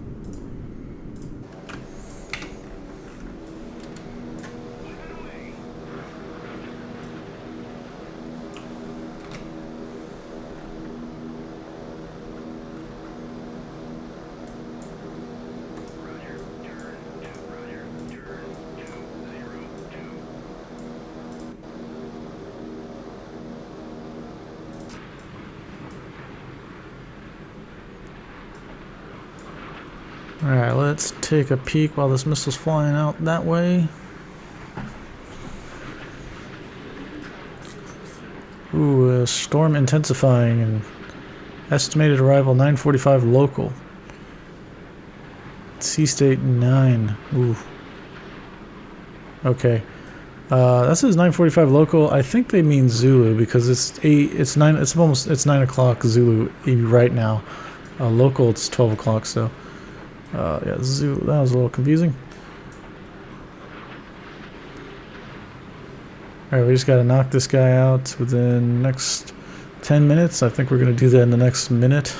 Alright, let's take a peek while this missile's flying out that way. Ooh, storm intensifying and estimated arrival 9:45 local. Sea state 9. Ooh. Okay. That says 9:45 local. I think they mean Zulu because it's 9 o'clock Zulu right now. Local it's 12 o'clock, so yeah, Zulu, that was a little confusing. Alright, we just gotta knock this guy out within the next 10 minutes. I think we're gonna do that in the next minute.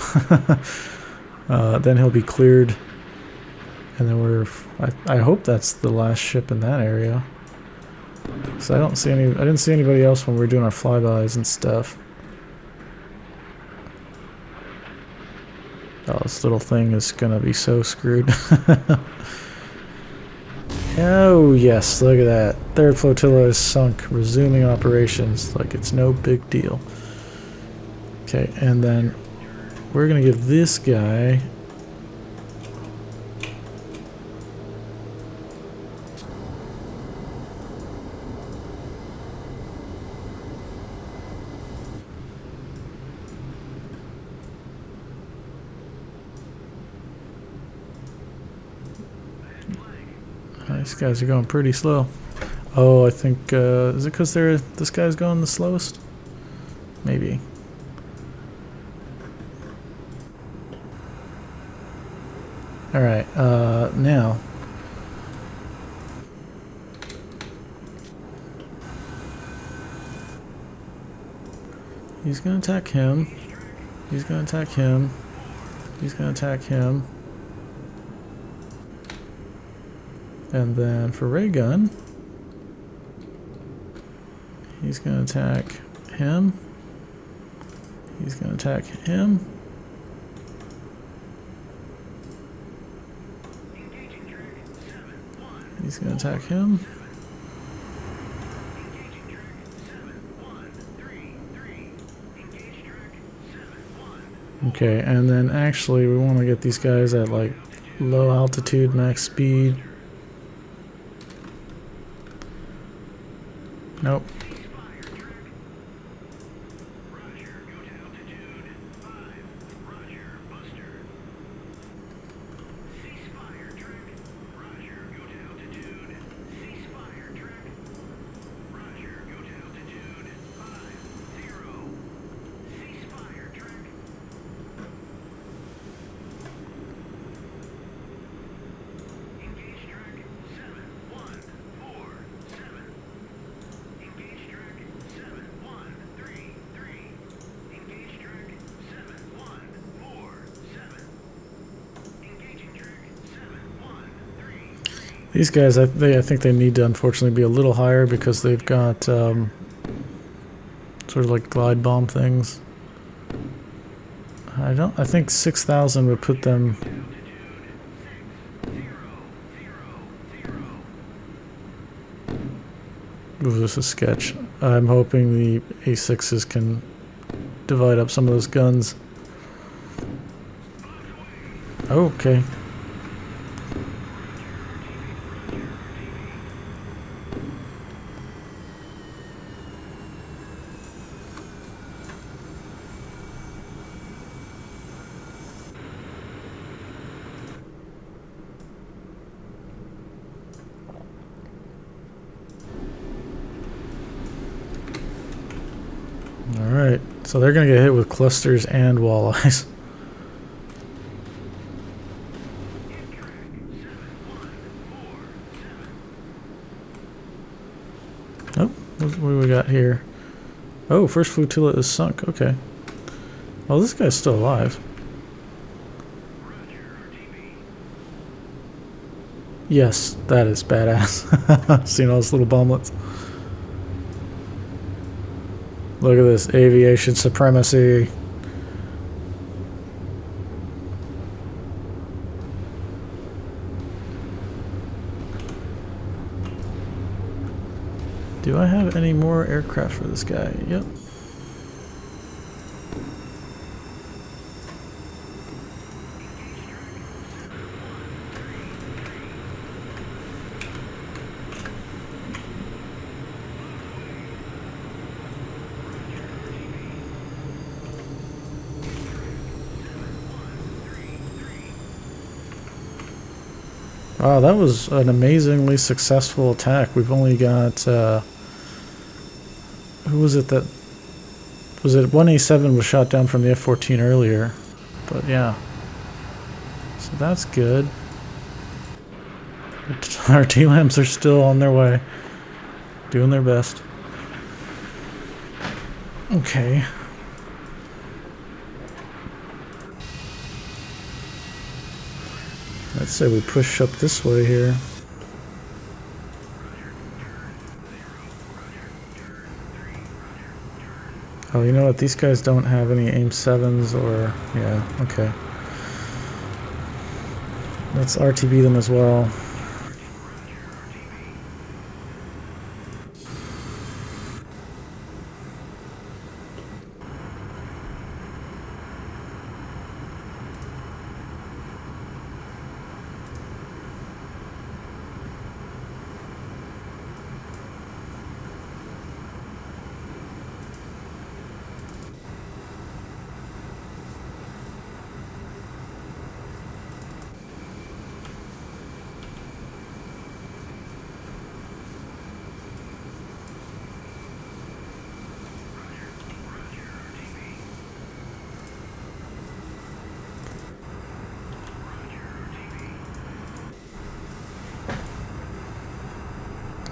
Then he'll be cleared. And then I hope that's the last ship in that area. So I didn't see anybody else when we were doing our flybys and stuff. Oh, this little thing is gonna be so screwed. Oh yes, look at that. Third flotilla is sunk, resuming operations like it's no big deal. Okay, and then we're gonna give this guy these guys are going pretty slow. Oh, I think, is it because this guy's going the slowest? Maybe. Alright, now. He's gonna attack him. He's gonna attack him. He's gonna attack him. And then for ray gun, he's going to attack him. He's going to attack him. He's going to attack him. Okay, and then actually we want to get these guys at like low altitude, max speed. Nope. These guys, I think they need to unfortunately be a little higher because they've got sort of like glide bomb things. I think 6,000 would put them Ooh, this is sketch. I'm hoping the A6s can divide up some of those guns. Okay. Alright, so they're gonna get hit with clusters and walleyes. Oh, what do we got here? Oh, first flotilla is sunk. Okay. Oh, this guy's still alive. Yes, that is badass. Seen all those little bomblets. Look at this aviation supremacy. Do I have any more aircraft for this guy? Yep. Wow, that was an amazingly successful attack. We've only got, who was it that, was it 1A7 was shot down from the F-14 earlier, but yeah. So that's good. Our T-LAMs are still on their way, doing their best. Okay. Let's say we push up this way here. Oh, you know what? These guys don't have any aim 7s or... yeah, okay. Let's RTB them as well.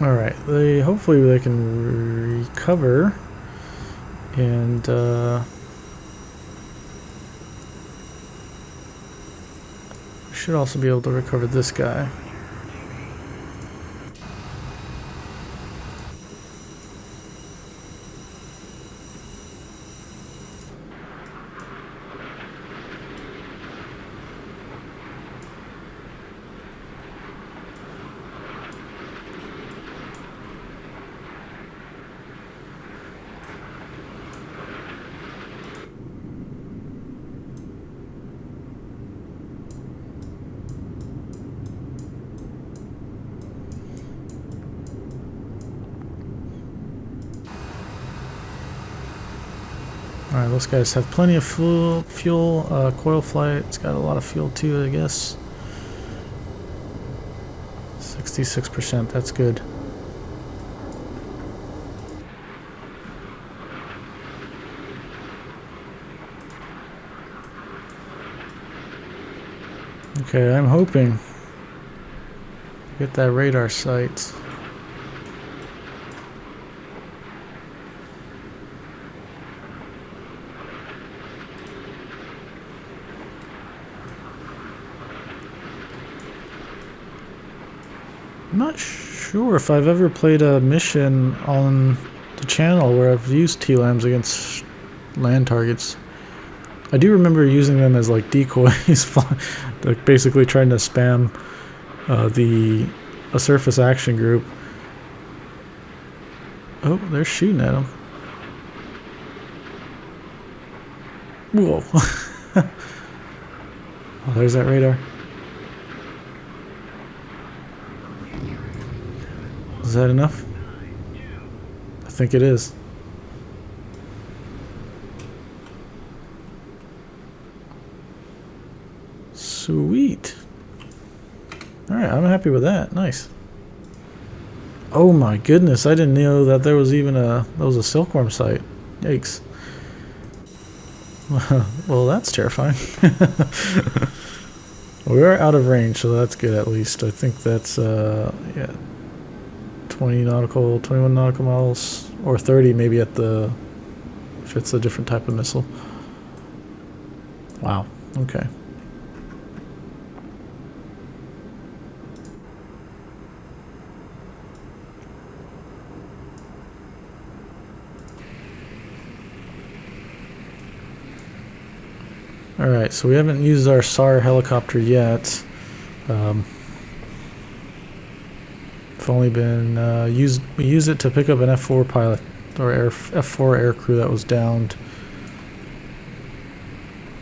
Alright, hopefully they can recover and we should also be able to recover this guy. Alright, those guys have plenty of fuel. Coil flight, it's got a lot of fuel too, I guess. 66%, that's good. Okay, I'm hoping to get that radar sight. I'm not sure if I've ever played a mission on the channel where I've used T-LAMs against land targets. I do remember using them as like decoys, like basically trying to spam a surface action group. Oh, they're shooting at him. Whoa. Oh, there's that radar. Is that enough? I think it is. Sweet. Alright, I'm happy with that. Nice. Oh my goodness, I didn't know that there was even that was a silkworm site. Yikes. Well, that's terrifying. We are out of range, so that's good at least. I think that's, yeah, 21 nautical miles, or 30 maybe at the, if it's a different type of missile. Wow, okay. Alright, so we haven't used our SAR helicopter yet. It's only been used. We used it to pick up an F4 pilot, or F4 air crew that was downed.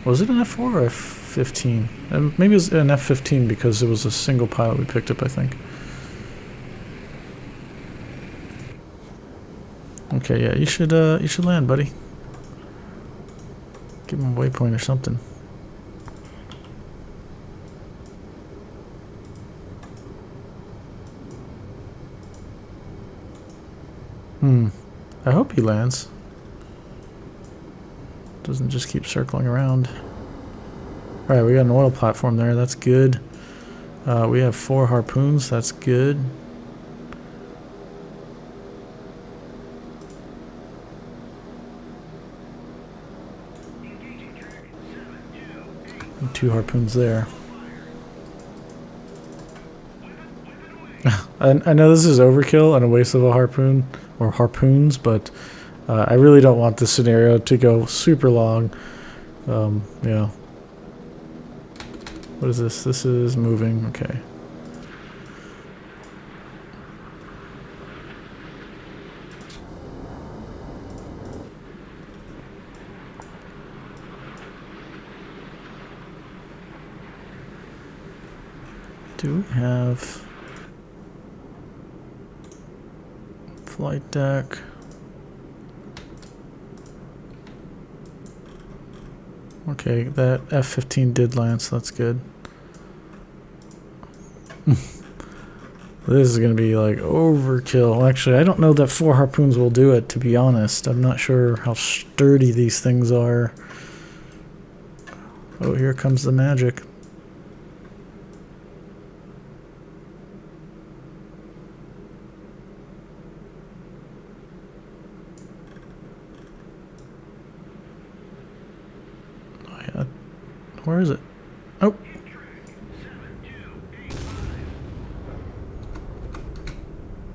Was it an F4 or F15? Maybe it was an F15 because it was a single pilot we picked up, I think. Okay, yeah, you should land, buddy. Give him a waypoint or something. I hope he lands. Doesn't just keep circling around. Alright, we got an oil platform there, that's good. We have 4 harpoons, that's good. And 2 harpoons there. I know this is overkill and a waste of a harpoon, or harpoons, but I really don't want this scenario to go super long. Yeah. What is this? This is moving, okay. Do we have flight deck? Okay, that F-15 did land, so that's good. This is going to be like overkill. Actually, I don't know that 4 harpoons will do it, to be honest. I'm not sure how sturdy these things are. Oh, here comes the magic. Oh, yeah. Where is it? Oh.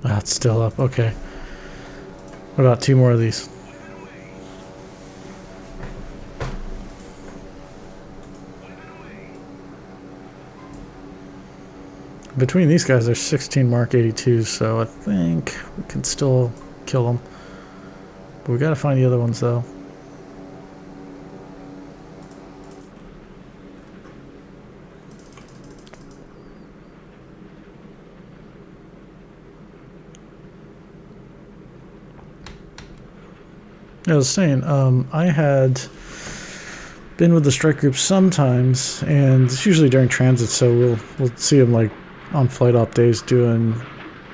Ah, it's still up. Okay. What about 2 more of these? Between these guys, there's 16 Mark 82s, so I think we can still kill them. But we gotta find the other ones, though. I was saying, I had been with the strike group sometimes, and it's usually during transit, so we'll see them like on flight op days doing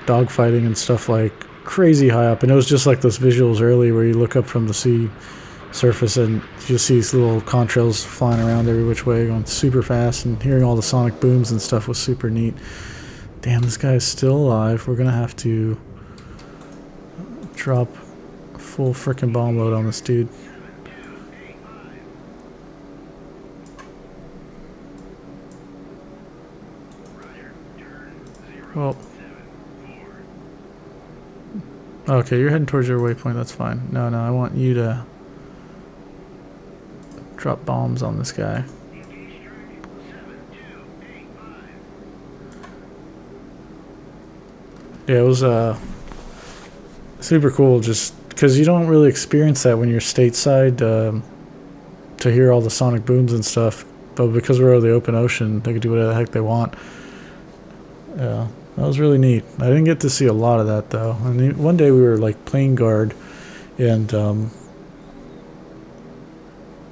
dogfighting and stuff like crazy high up. And it was just like those visuals early where you look up from the sea surface and you see these little contrails flying around every which way, going super fast, and hearing all the sonic booms and stuff was super neat. Damn, this guy is still alive. We're gonna have to drop full frickin' bomb load on this dude. Well, okay, you're heading towards your waypoint, that's fine. No, I want you to drop bombs on this guy. Yeah, it was super cool. Just because you don't really experience that when you're stateside, to hear all the sonic booms and stuff. But because we're over the open ocean, they can do whatever the heck they want. Yeah, that was really neat. I didn't get to see a lot of that though. I mean, one day we were like playing guard, and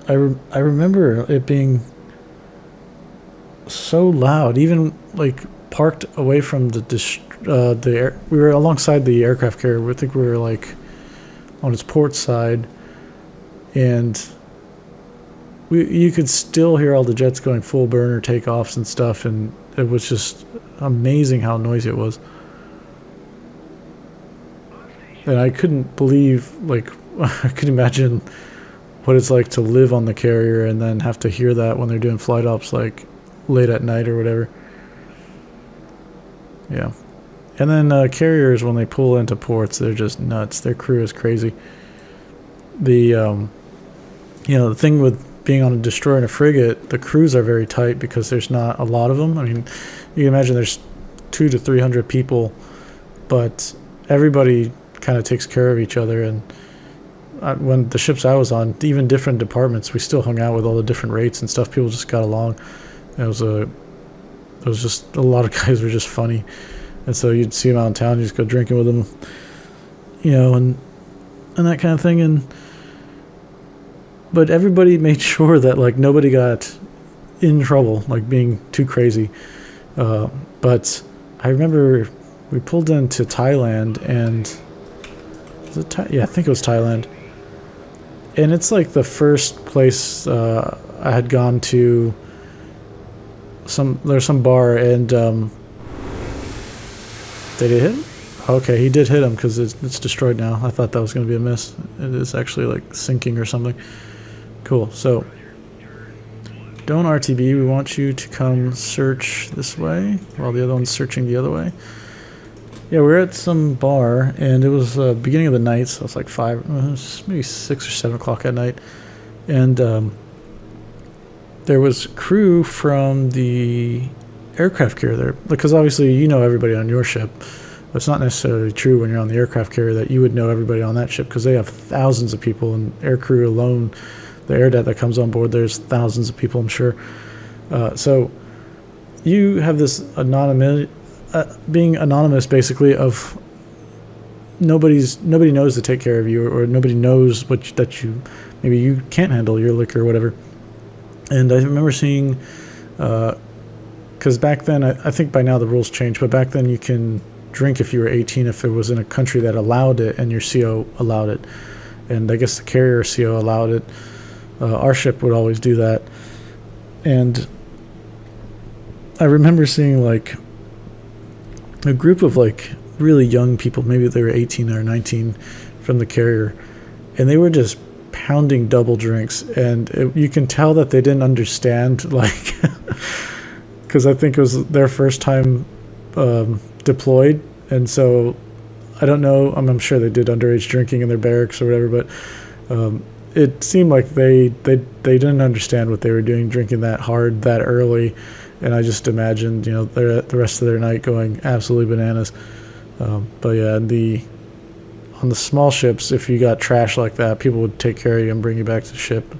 I remember it being so loud, even like parked away from we were alongside the aircraft carrier. I think we were like on its port side, and you could still hear all the jets going full burner takeoffs and stuff, and it was just amazing how noisy it was. And I couldn't believe, like, I could imagine what it's like to live on the carrier and then have to hear that when they're doing flight ops, like, late at night or whatever. Yeah. And then carriers, when they pull into ports, they're just nuts. Their crew is crazy. The the thing with being on a destroyer and a frigate, the crews are very tight because there's not a lot of them. I mean, you can imagine there's 200 to 300 people, but everybody kind of takes care of each other. And when the ships I was on, even different departments, we still hung out with all the different rates and stuff. People just got along. It was just a lot of guys were just funny, and so you'd see them out in town, you just go drinking with them, and that kind of thing. But everybody made sure that like nobody got in trouble, like being too crazy. But I remember we pulled into Thailand, and I think it was Thailand. And it's like the first place I had gone to. There's some bar, and did it hit him? Okay, he did hit him because it's destroyed now. I thought that was going to be a miss. It is actually like sinking or something. Cool. So, don't RTB. We want you to come search this way while the other one's searching the other way. Yeah, we're at some bar, and it was beginning of the night, so it's like maybe 6 or 7 o'clock at night, and there was crew from the aircraft carrier there, because obviously you know everybody on your ship. It's not necessarily true when you're on the aircraft carrier that you would know everybody on that ship, because they have thousands of people, and air crew alone, the air debt that comes on board, there's thousands of people, I'm sure. So you have this anonymity, being anonymous basically, of nobody knows to take care of you, or nobody knows that maybe you can't handle your liquor or whatever. And I remember seeing, because back then, I think by now the rules changed, but back then you can drink if you were 18 if it was in a country that allowed it and your CO allowed it. And I guess the carrier CO allowed it. Our ship would always do that. And I remember seeing like a group of like really young people, maybe they were 18 or 19 from the carrier, and they were just pounding double drinks, and you can tell that they didn't understand, like, because I think it was their first time deployed, and so I don't know, I'm sure they did underage drinking in their barracks or whatever, but it seemed like they didn't understand what they were doing, drinking that hard that early. And I just imagined, the rest of their night going absolutely bananas. But yeah, on the small ships, if you got trash like that, people would take care of you and bring you back to the ship.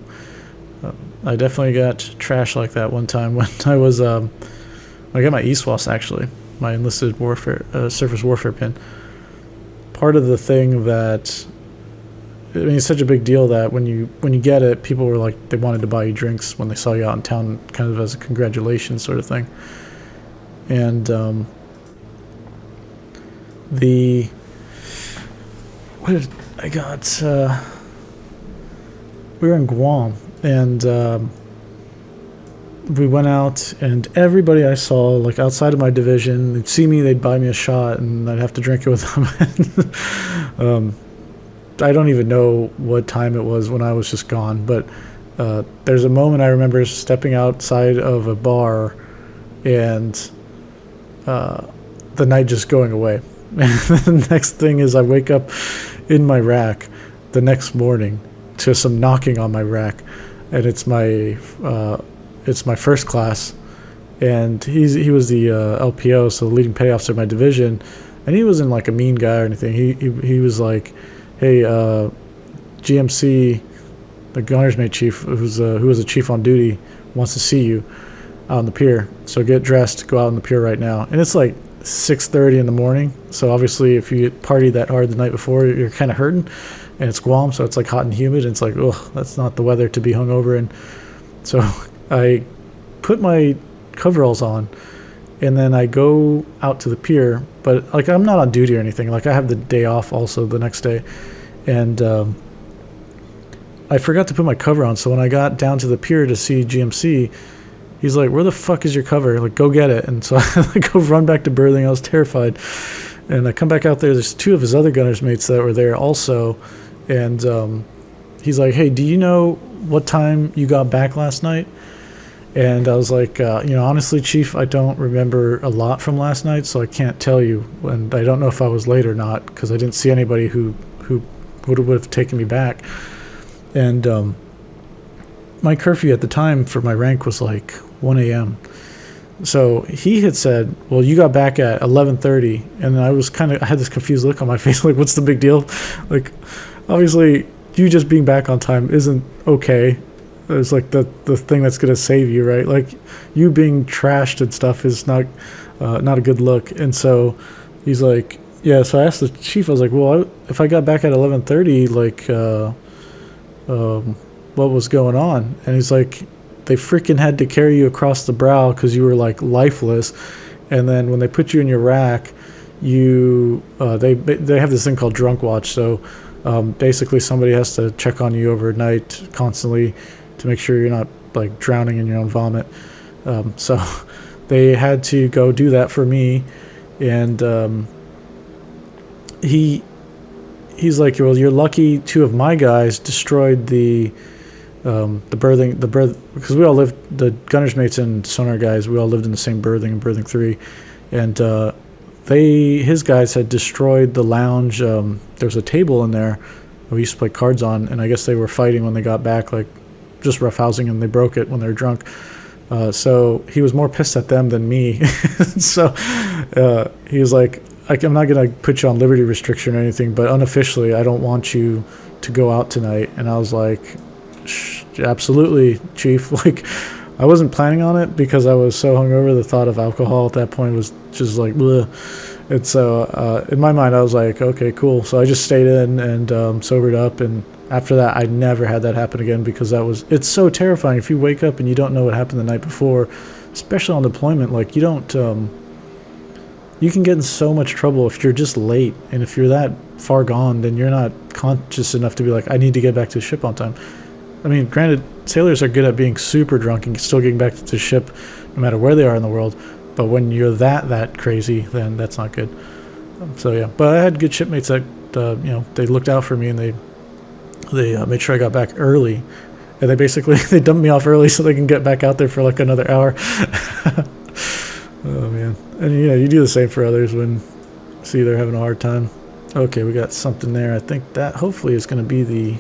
I definitely got trash like that one time when I was, I got my ESWAS actually, my enlisted warfare, surface warfare pin. Part of the thing that, I mean, it's such a big deal that when you get it, people were like, they wanted to buy you drinks when they saw you out in town, kind of as a congratulations sort of thing. And I got, we were in Guam, and we went out, and everybody I saw, like outside of my division, they'd see me, they'd buy me a shot, and I'd have to drink it with them. I don't even know what time it was when I was just gone, but there's a moment I remember stepping outside of a bar, and the night just going away. And the next thing is I wake up in my rack the next morning to some knocking on my rack, and it's my first class, and he was the LPO, so the leading petty officer of my division, And he wasn't like a mean guy or anything. He was like, hey, GMC, the gunner's mate chief, who was a chief on duty, wants to see you out on the pier. So get dressed, go out on the pier right now. And it's like 6:30 in the morning. So obviously, if you partied that hard the night before, you're kind of hurting. And it's Guam, so it's like hot and humid. And it's like, oh, that's not the weather to be hungover in. So I put my coveralls on, and then I go out to the pier. But like, I'm not on duty or anything. Like, I have the day off also the next day. And I forgot to put my cover on. So when I got down to the pier to see GMC, he's like, where the fuck is your cover? Like, go get it. And so I go run back to berthing. I was terrified. And I come back out there. There's two of his other gunner's mates that were there also. And he's like, hey, do you know what time you got back last night? And I was like, honestly, Chief, I don't remember a lot from last night, so I can't tell you. And I don't know if I was late or not, because I didn't see anybody who would have taken me back. And my curfew at the time for my rank was like 1 a.m. So he had said, well, you got back at 11:30. And I had this confused look on my face, like, what's the big deal? Like, obviously, you just being back on time isn't okay. It's like the thing that's going to save you, right? Like, you being trashed and stuff is not a good look. And so he's like, yeah. So I asked the chief, I was like, well, if I got back at 11:30, like, what was going on? And he's like, they freaking had to carry you across the brow because you were like lifeless. And then when they put you in your rack, they have this thing called drunk watch. So basically somebody has to check on you overnight constantly to make sure you're not like drowning in your own vomit. So they had to go do that for me. And he's like, well, you're lucky two of my guys destroyed the berthing, because we all lived, the gunner's mates and sonar guys, we all lived in the same berthing in berthing 3. And his guys had destroyed the lounge. There was a table in there we used to play cards on, and I guess they were fighting when they got back, like just roughhousing, and they broke it when they were drunk. So he was more pissed at them than me. So he was like, I'm not going to put you on liberty restriction or anything, but unofficially, I don't want you to go out tonight. And I was like, absolutely, Chief. Like, I wasn't planning on it because I was so hungover. The thought of alcohol at that point was just like, bleh. And so in my mind, I was like, okay, cool. So I just stayed in and sobered up. And after that, I never had that happen again, because it's so terrifying. If you wake up and you don't know what happened the night before, especially on deployment, like, you can get in so much trouble if you're just late. And if you're that far gone, then you're not conscious enough to be like, I need to get back to the ship on time. I mean, granted, sailors are good at being super drunk and still getting back to the ship no matter where they are in the world. But when you're that crazy, then that's not good. So yeah, but I had good shipmates that they looked out for me, and they made sure I got back early, and they dumped me off early so they can get back out there for like another hour. Oh man. And yeah, you do the same for others when see they're having a hard time. Okay, we got something there. I think that hopefully is going to be the,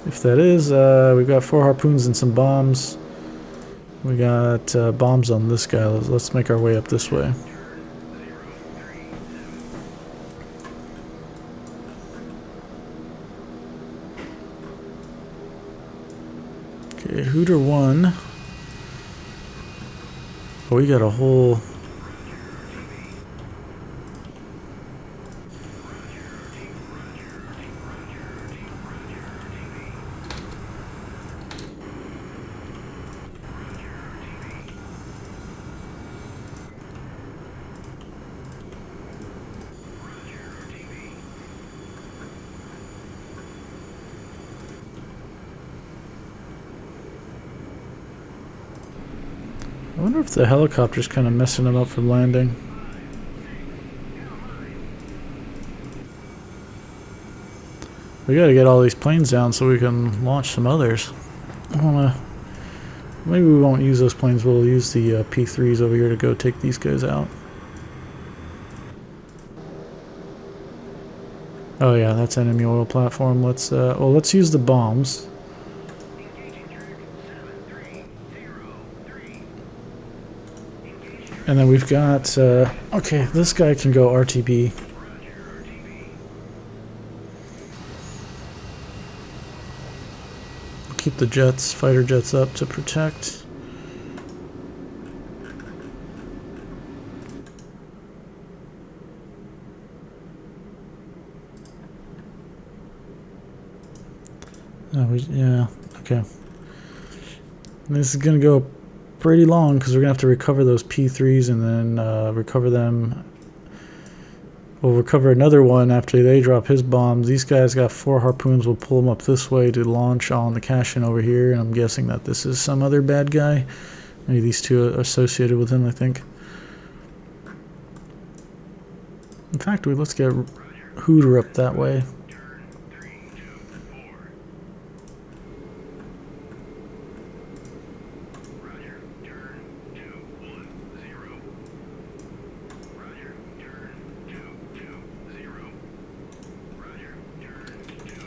if that is, we've got 4 harpoons and some bombs. We got bombs on this guy. Let's make our way up this way. Okay, Hooter 1. Oh, we got a whole... I wonder if the helicopter's kind of messing them up from landing. We gotta get all these planes down so we can launch some others. Maybe we won't use those planes, we'll use the P3s over here to go take these guys out. Oh yeah, that's enemy oil platform. Let's use the bombs. And then we've got, okay, this guy can go RTB. Keep the jets, fighter jets up to protect. Yeah, okay. This is gonna go pretty long because we're gonna have to recover those P3s and then recover them. We'll recover another one after they drop his bombs. These guys got 4 harpoons. We'll pull them up this way to launch on the cash-in over here. And I'm guessing that this is some other bad guy. Maybe these two are associated with him, I think. In fact, let's get Hooter up that way.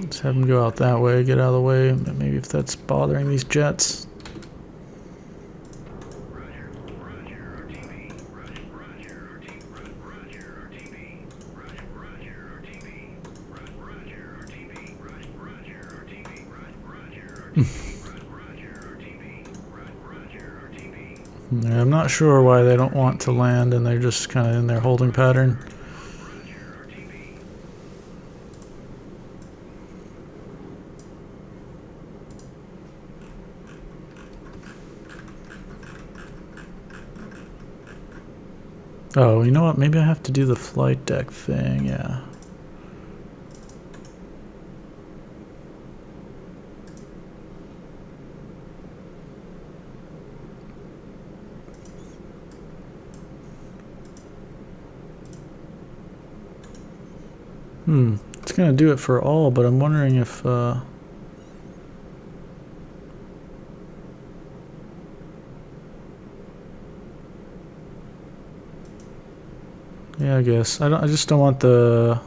Let's have him go out that way, get out of the way. Maybe if that's bothering these jets. Yeah, I'm not sure why they don't want to land and they're just kind of in their holding pattern. Oh, you know what? Maybe I have to do the flight deck thing, yeah. It's gonna do it for all, but I'm wondering if, yeah, I guess. I just don't want the...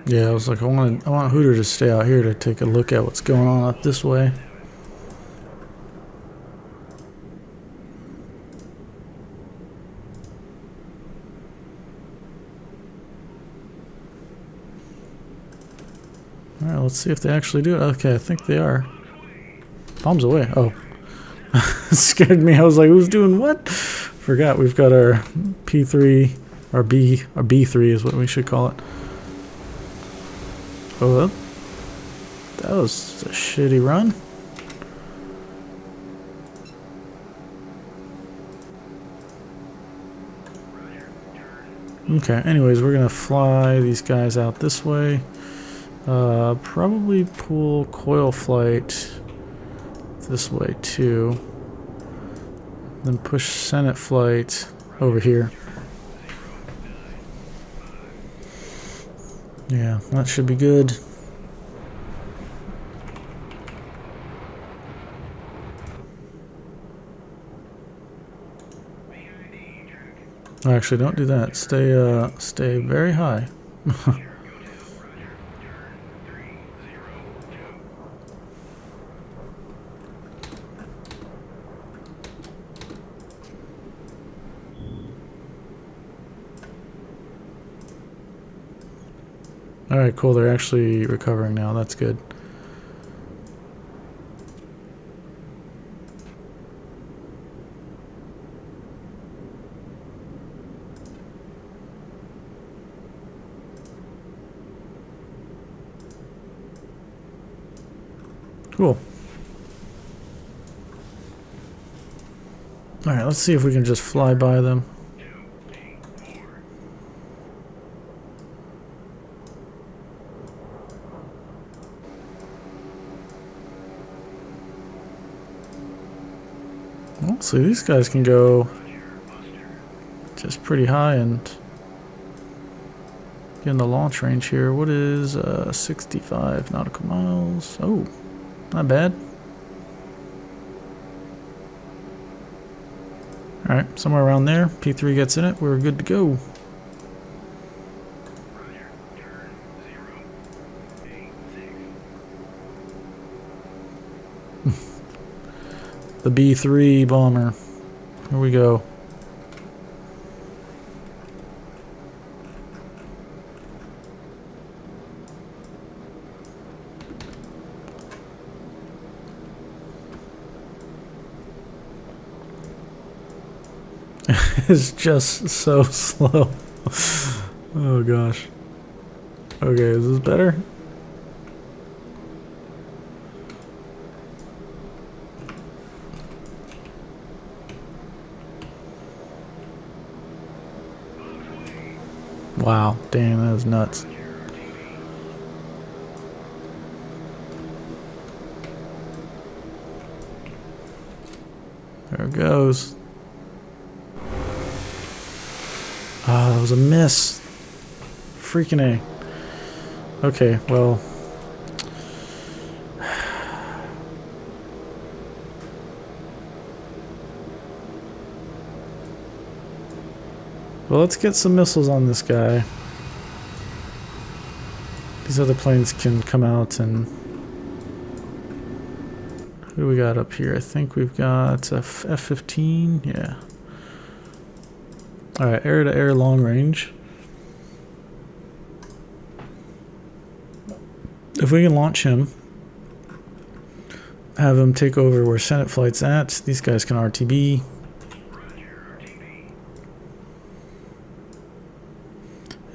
Yeah, I was like, I want Hooter to stay out here to take a look at what's going on up this way. Alright, let's see if they actually do it. Okay, I think they are. Bombs away. Oh. Scared me. I was like, who's doing what? Forgot we've got our P3, our B3 is what we should call it. Oh, that was a shitty run. Okay, anyways, we're gonna fly these guys out this way. Probably pull coil flight this way too. Then push Senate flight over here. Yeah, that should be good. Actually, don't do that. Stay very high. Alright, cool. They're actually recovering now. That's good. Cool. Alright, let's see if we can just fly by them. Well, see, these guys can go just pretty high and get in the launch range here. What is 65 nautical miles? Oh, Not bad. Alright, somewhere around there. P3 gets in it. We're good to go. Roger. Turn 086. The B3 bomber. Here we go. It's just so slow. Oh gosh. Okay, is this better? Wow, damn, that was nuts. There it goes. Ah, that was a miss. Freaking A. Okay, well. Well, let's get some missiles on this guy. These other planes can come out and... Who do we got up here? I think we've got a F-15. Yeah. Alright, air-to-air long range. If we can launch him, have him take over where Senate flight's at, these guys can RTB.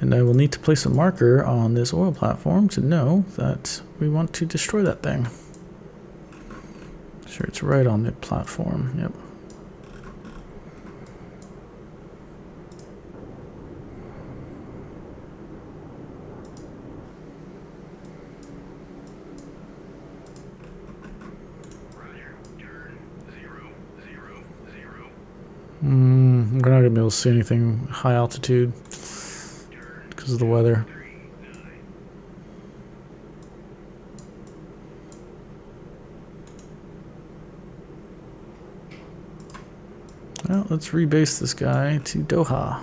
And I will need to place a marker on this oil platform to know that we want to destroy that thing. Sure, it's right on the platform. Yep. We're not going to be able to see anything high altitude because of the weather. Well, let's rebase this guy to Doha.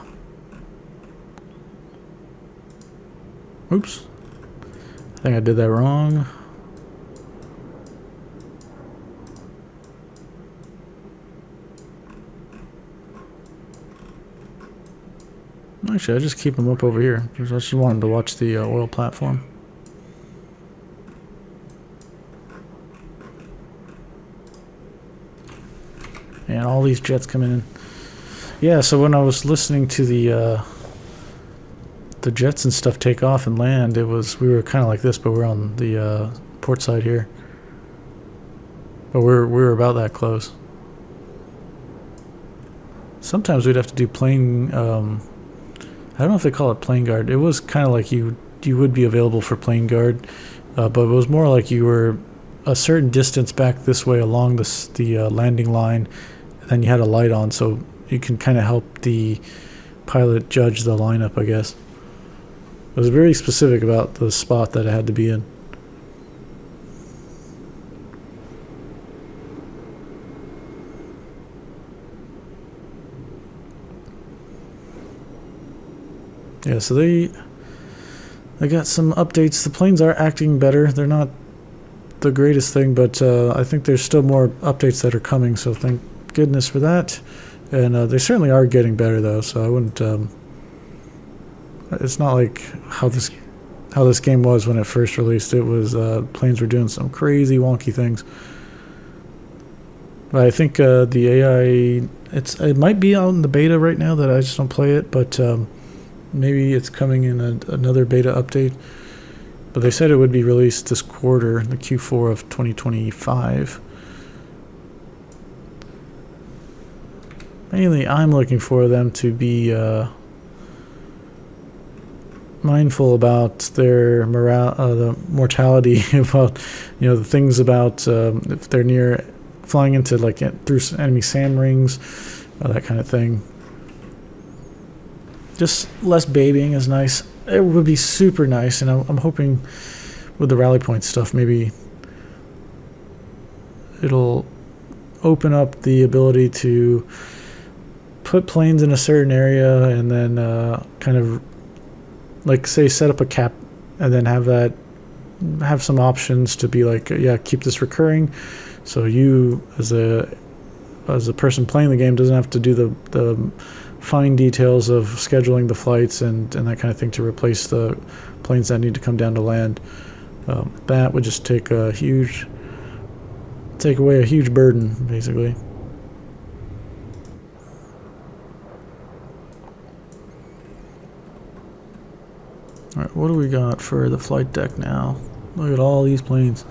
Oops. I think I did that wrong. Actually, I just keep him up over here because I just want him to watch the oil platform. And all these jets coming in. Yeah, so when I was listening to the jets and stuff take off and land, we were kind of like this, but we're on the port side here. But we were about that close. Sometimes we'd have to do plane. I don't know if they call it plane guard. It was kind of like you would be available for plane guard, but it was more like you were a certain distance back this way along the landing line, and then you had a light on, so you can kind of help the pilot judge the lineup, I guess. It was very specific about the spot that it had to be in. Yeah, so they got some updates. The planes are acting better. They're not the greatest thing, but I think there's still more updates that are coming, so thank goodness for that. And they certainly are getting better, though, so I wouldn't... it's not like how this game was when it first released. It was planes were doing some crazy wonky things. But I think the AI... It might be out in the beta right now that I just don't play it, but... maybe it's coming in another beta update, but they said it would be released this quarter, the Q4 of 2025. Mainly, I'm looking for them to be mindful about their the mortality, about the things about if they're flying into through enemy SAM rings, that kind of thing. Just less babying is nice. It would be super nice, and I'm hoping with the rally point stuff, maybe it'll open up the ability to put planes in a certain area and then kind of like say set up a cap and then have some options to be like, yeah, keep this recurring, so you as a person playing the game doesn't have to do the fine details of scheduling the flights and that kind of thing to replace the planes that need to come down to land. That would just take away a huge burden, basically. Alright, what do we got for the flight deck now? Look at all these planes.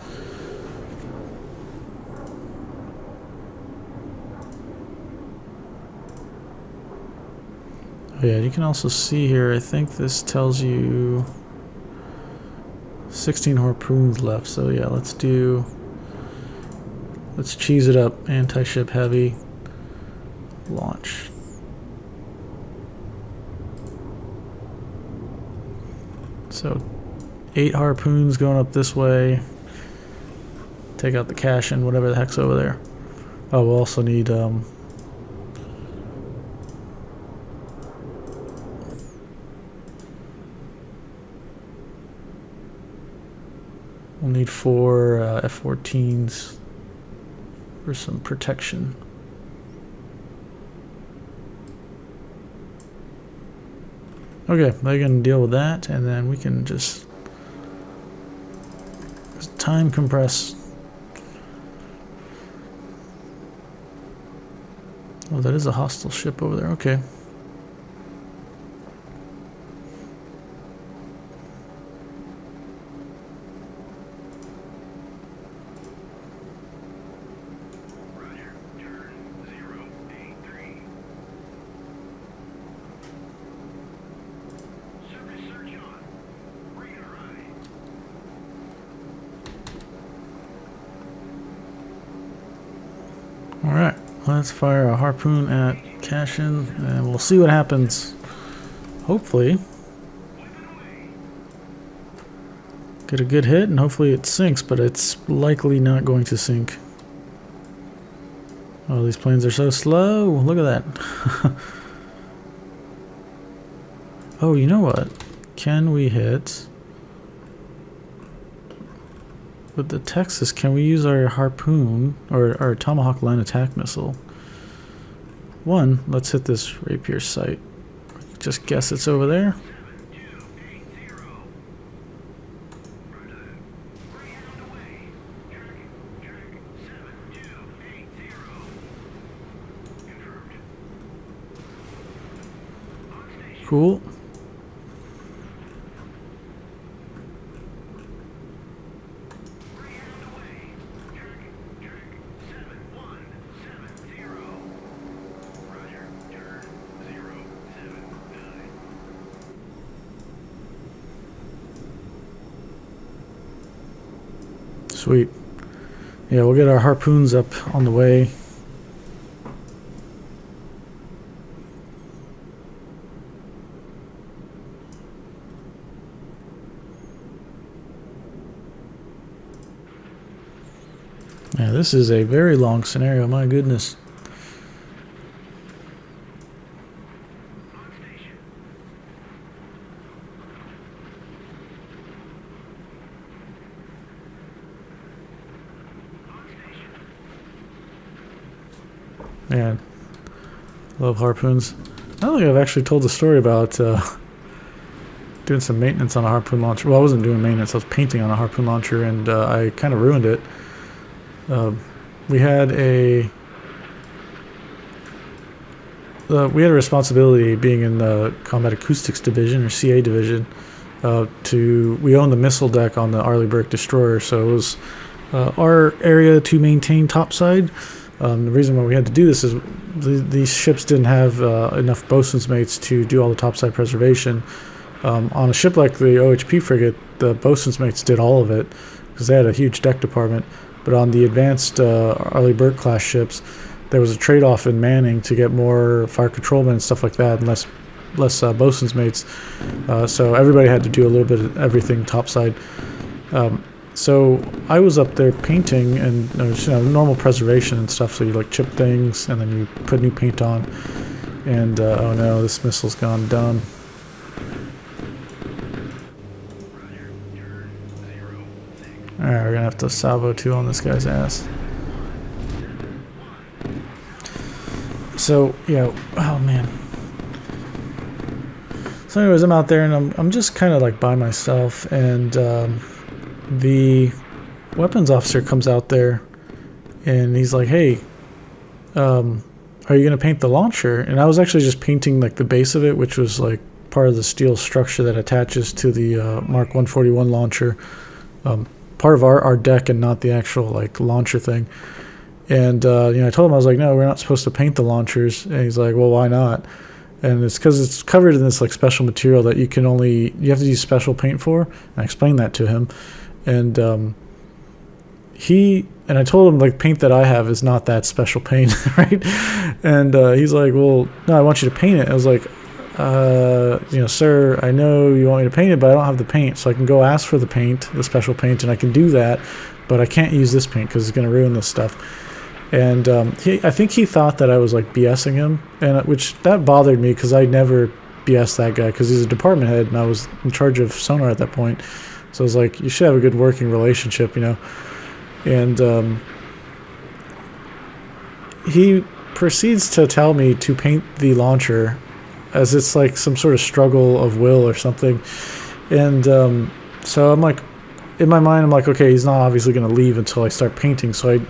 Oh yeah, you can also see here, I think this tells you 16 harpoons left. So yeah, let's cheese it up. Anti-ship heavy launch. So 8 harpoons going up this way. Take out the cash and whatever the heck's over there. Oh, we'll also need we'll need 4 F-14s for some protection. Okay, they can deal with that, and then we can just time compress. Oh, that is a hostile ship over there. Okay. Alright, let's fire a harpoon at Cashin and we'll see what happens. Hopefully get a good hit and hopefully it sinks, but it's likely not going to sink. Oh, these planes are so slow. Look at that. Oh, you know what? Can we hit with the Texas? Can we use our harpoon or our Tomahawk line attack missile? Let's hit this rapier sight. Just guess it's over there. Cool. Sweet. Yeah, we'll get our harpoons up on the way. Yeah, this is a very long scenario, my goodness. Man, love harpoons. I don't think I've actually told the story about doing some maintenance on a harpoon launcher. Well, I wasn't doing maintenance, I was painting on a harpoon launcher, and I kind of ruined it. We had a responsibility, being in the Combat Acoustics Division, or CA Division, we own the missile deck on the Arleigh Burke destroyer, so it was our area to maintain topside. The reason why we had to do this is these ships didn't have enough bosun's mates to do all the topside preservation. On a ship like the OHP frigate, the bosun's mates did all of it because they had a huge deck department. But on the advanced Arleigh Burke class ships, there was a trade-off in manning to get more fire controlmen and stuff like that, and less bosun's mates. So everybody had to do a little bit of everything topside. So I was up there painting, and it was, normal preservation and stuff. So you like chip things, and then you put new paint on. And oh no, this missile's gone dumb. Alright, we're gonna have to salvo 2 on this guy's ass. So yeah, oh man. So anyways, I'm out there, and I'm just kind of like by myself, and the weapons officer comes out there, and he's like, "Hey, are you gonna paint the launcher?" And I was actually just painting like the base of it, which was like part of the steel structure that attaches to the Mark 141 launcher, part of our deck, and not the actual like launcher thing. And I told him, I was like, "No, we're not supposed to paint the launchers." And he's like, "Well, why not?" And it's because it's covered in this like special material that you have to use special paint for. And I explained that to him, and I told him like paint that I have is not that special paint, right? And he's like, "Well, no, I want you to paint it." I was like, "Sir, I know you want me to paint it, but I don't have the paint, so I can go ask for the paint, the special paint, and I can do that, but I can't use this paint because it's going to ruin this stuff." And I think he thought that I was like BSing him, and which that bothered me because I never BS that guy because he's a department head and I was in charge of sonar at that point. So I was like, you should have a good working relationship, And he proceeds to tell me to paint the launcher as it's like some sort of struggle of will or something. And so I'm like, in my mind, I'm like, okay, he's not obviously going to leave until I start painting. So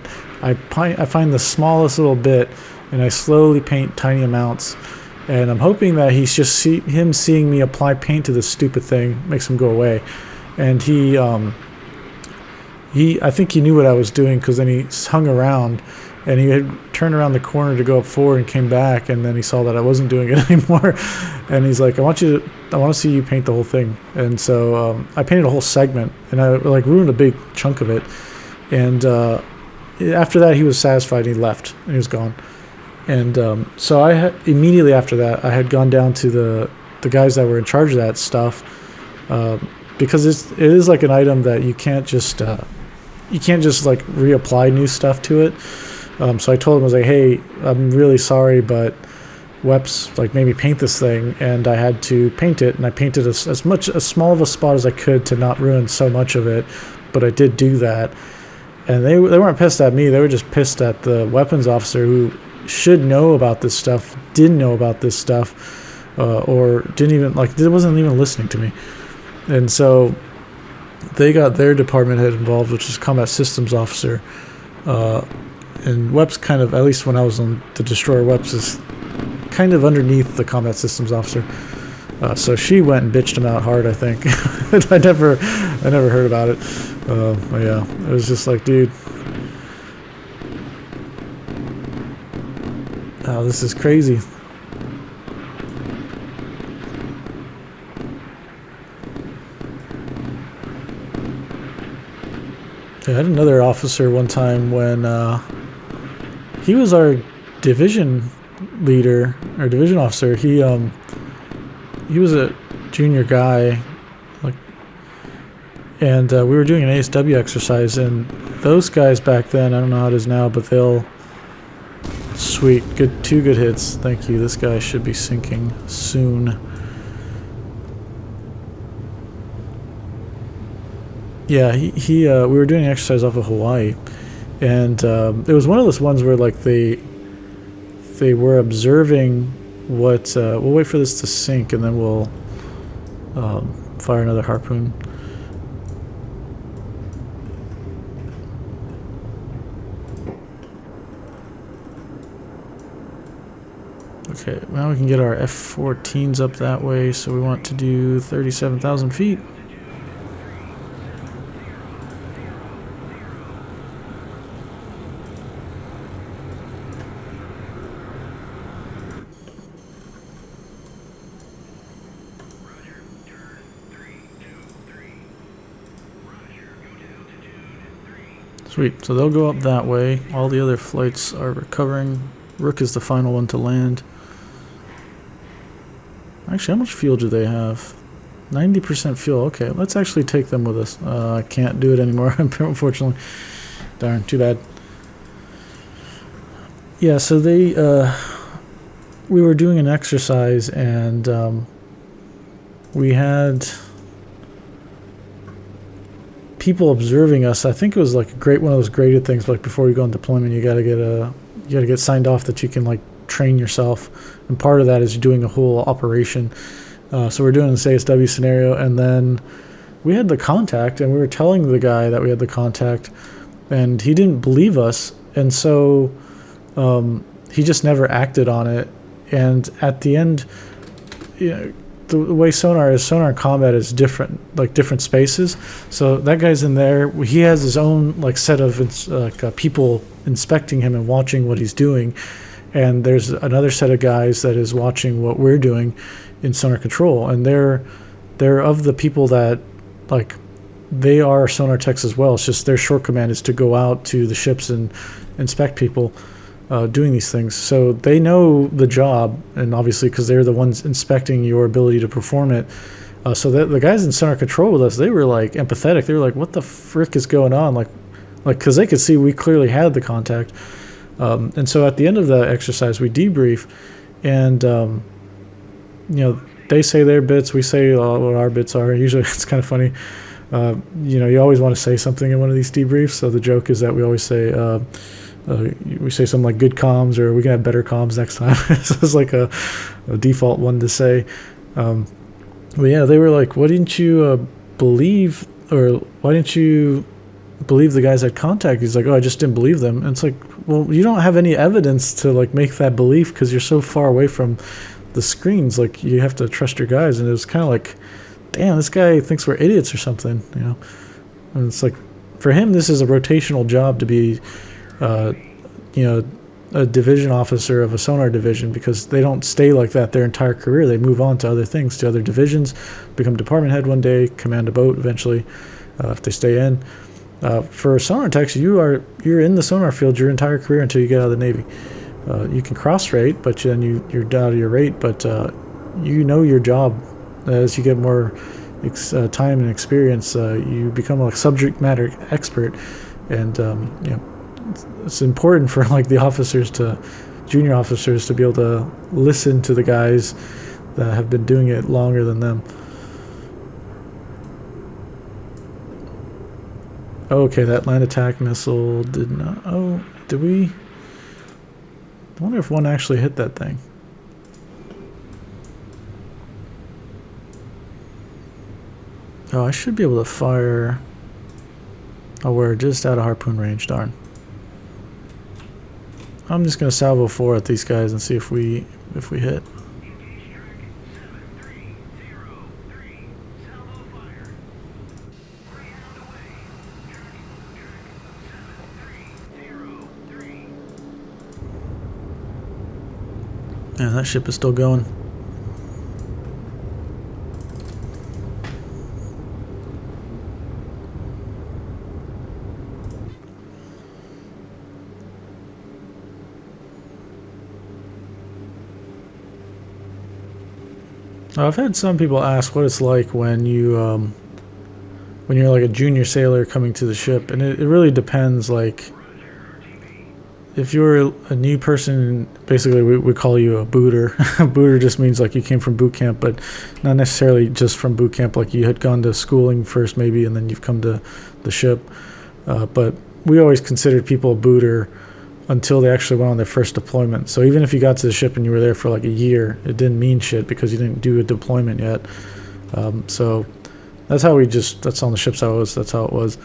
I find the smallest little bit, and I slowly paint tiny amounts. And I'm hoping that he's just seeing me apply paint to this stupid thing makes him go away. And I think he knew what I was doing, because then he hung around, and he had turned around the corner to go up forward and came back, and then he saw that I wasn't doing it anymore. And he's like, I want to see you paint the whole thing. And so I painted a whole segment, and I like ruined a big chunk of it. And after that, he was satisfied, and he left, and he was gone. And so immediately after that, I had gone down to the guys that were in charge of that stuff, because it is like an item that you can't just like reapply new stuff to it. So I told him, I was like, "Hey, I'm really sorry, but Weps like made me paint this thing, and I had to paint it, and I painted as small of a spot as I could to not ruin so much of it, but I did do that." And they weren't pissed at me; they were just pissed at the weapons officer, who should know about this stuff, didn't know about this stuff, or didn't even wasn't even listening to me. And so they got their department head involved, which is combat systems officer. And Weps kind of, at least when I was on the destroyer, Weps is kind of underneath the combat systems officer. So she went and bitched him out hard, I think. I never heard about it. But yeah, it was just like, dude, oh, this is crazy. I had another officer one time when he was our division leader, our division officer. He was a junior guy, and we were doing an ASW exercise, and those guys back then, I don't know how it is now, but sweet, two good hits. Thank you. This guy should be sinking soon. Yeah, we were doing an exercise off of Hawaii, and it was one of those ones where like they were observing what. We'll wait for this to sink, and then we'll fire another harpoon. Okay, now we can get our F-14s up that way. So we want to do 37,000 feet. Sweet, so they'll go up that way. All the other flights are recovering. Rook is the final one to land. Actually, how much fuel do they have? 90% fuel. Okay, let's actually take them with us. I can't do it anymore, unfortunately. Darn, too bad. Yeah, so we were doing an exercise, and we had people observing us. I think it was like one of those graded things. Like before you go on deployment, you gotta get signed off that you can like train yourself, and part of that is doing a whole operation. So we're doing this ASW scenario, and then we had the contact, and we were telling the guy that we had the contact, and he didn't believe us, and so he just never acted on it. And at the end, you know, the way sonar combat is different, like different spaces. So that guy's in there. He has his own like set of people inspecting him and watching what he's doing, and there's another set of guys that is watching what we're doing in sonar control, and they're of the people that like they are sonar techs as well. It's just their short command is to go out to the ships and inspect people doing these things. So they know the job, and obviously because they're the ones inspecting your ability to perform it. So the guys in sonar control with us, they were like empathetic. They were like, "What the frick is going on?" Like because they could see we clearly had the contact. And so at the end of the exercise, we debrief, and you know, they say their bits, we say what our bits are. Usually it's kind of funny. You know, you always want to say something in one of these debriefs. So the joke is that we always say, we say something like good comms, or we can have better comms next time. So it's like a default one to say. But yeah, they were like, "Why didn't you believe, or why didn't you believe the guys had contact?" He's like, "Oh, I just didn't believe them." And it's like, well, you don't have any evidence to like make that belief because you're so far away from the screens. Like, you have to trust your guys. And it was kind of like, damn, this guy thinks we're idiots or something, you know. And it's like, for him, this is a rotational job to be you know, a division officer of a sonar division, because they don't stay like that their entire career. They move on to other things, to other divisions, become department head one day, command a boat eventually, if they stay in. For sonar techs, you're in the sonar field your entire career until you get out of the Navy. You can cross rate, but then you're down to your rate, but you know your job. As you get more time and experience, you become a subject matter expert, and you know, it's important for like the junior officers to be able to listen to the guys that have been doing it longer than them. Okay, that land attack missile did not. Oh, did we? I wonder if one actually hit that thing. Oh, I should be able to fire. Oh, we're just out of harpoon range, darn. I'm just gonna salvo 4 at these guys and see if we hit. Yeah, that ship is still going. I've had some people ask what it's like when you're like a junior sailor coming to the ship, and it really depends. Like, if you're a new person, basically we call you a booter. Booter just means like you came from boot camp, but not necessarily just from boot camp. Like, you had gone to schooling first maybe, and then you've come to the ship. But we always considered people a booter until they actually went on their first deployment. So even if you got to the ship and you were there for like a year, it didn't mean shit because you didn't do a deployment yet. So that's how that's on the ships that's how it was.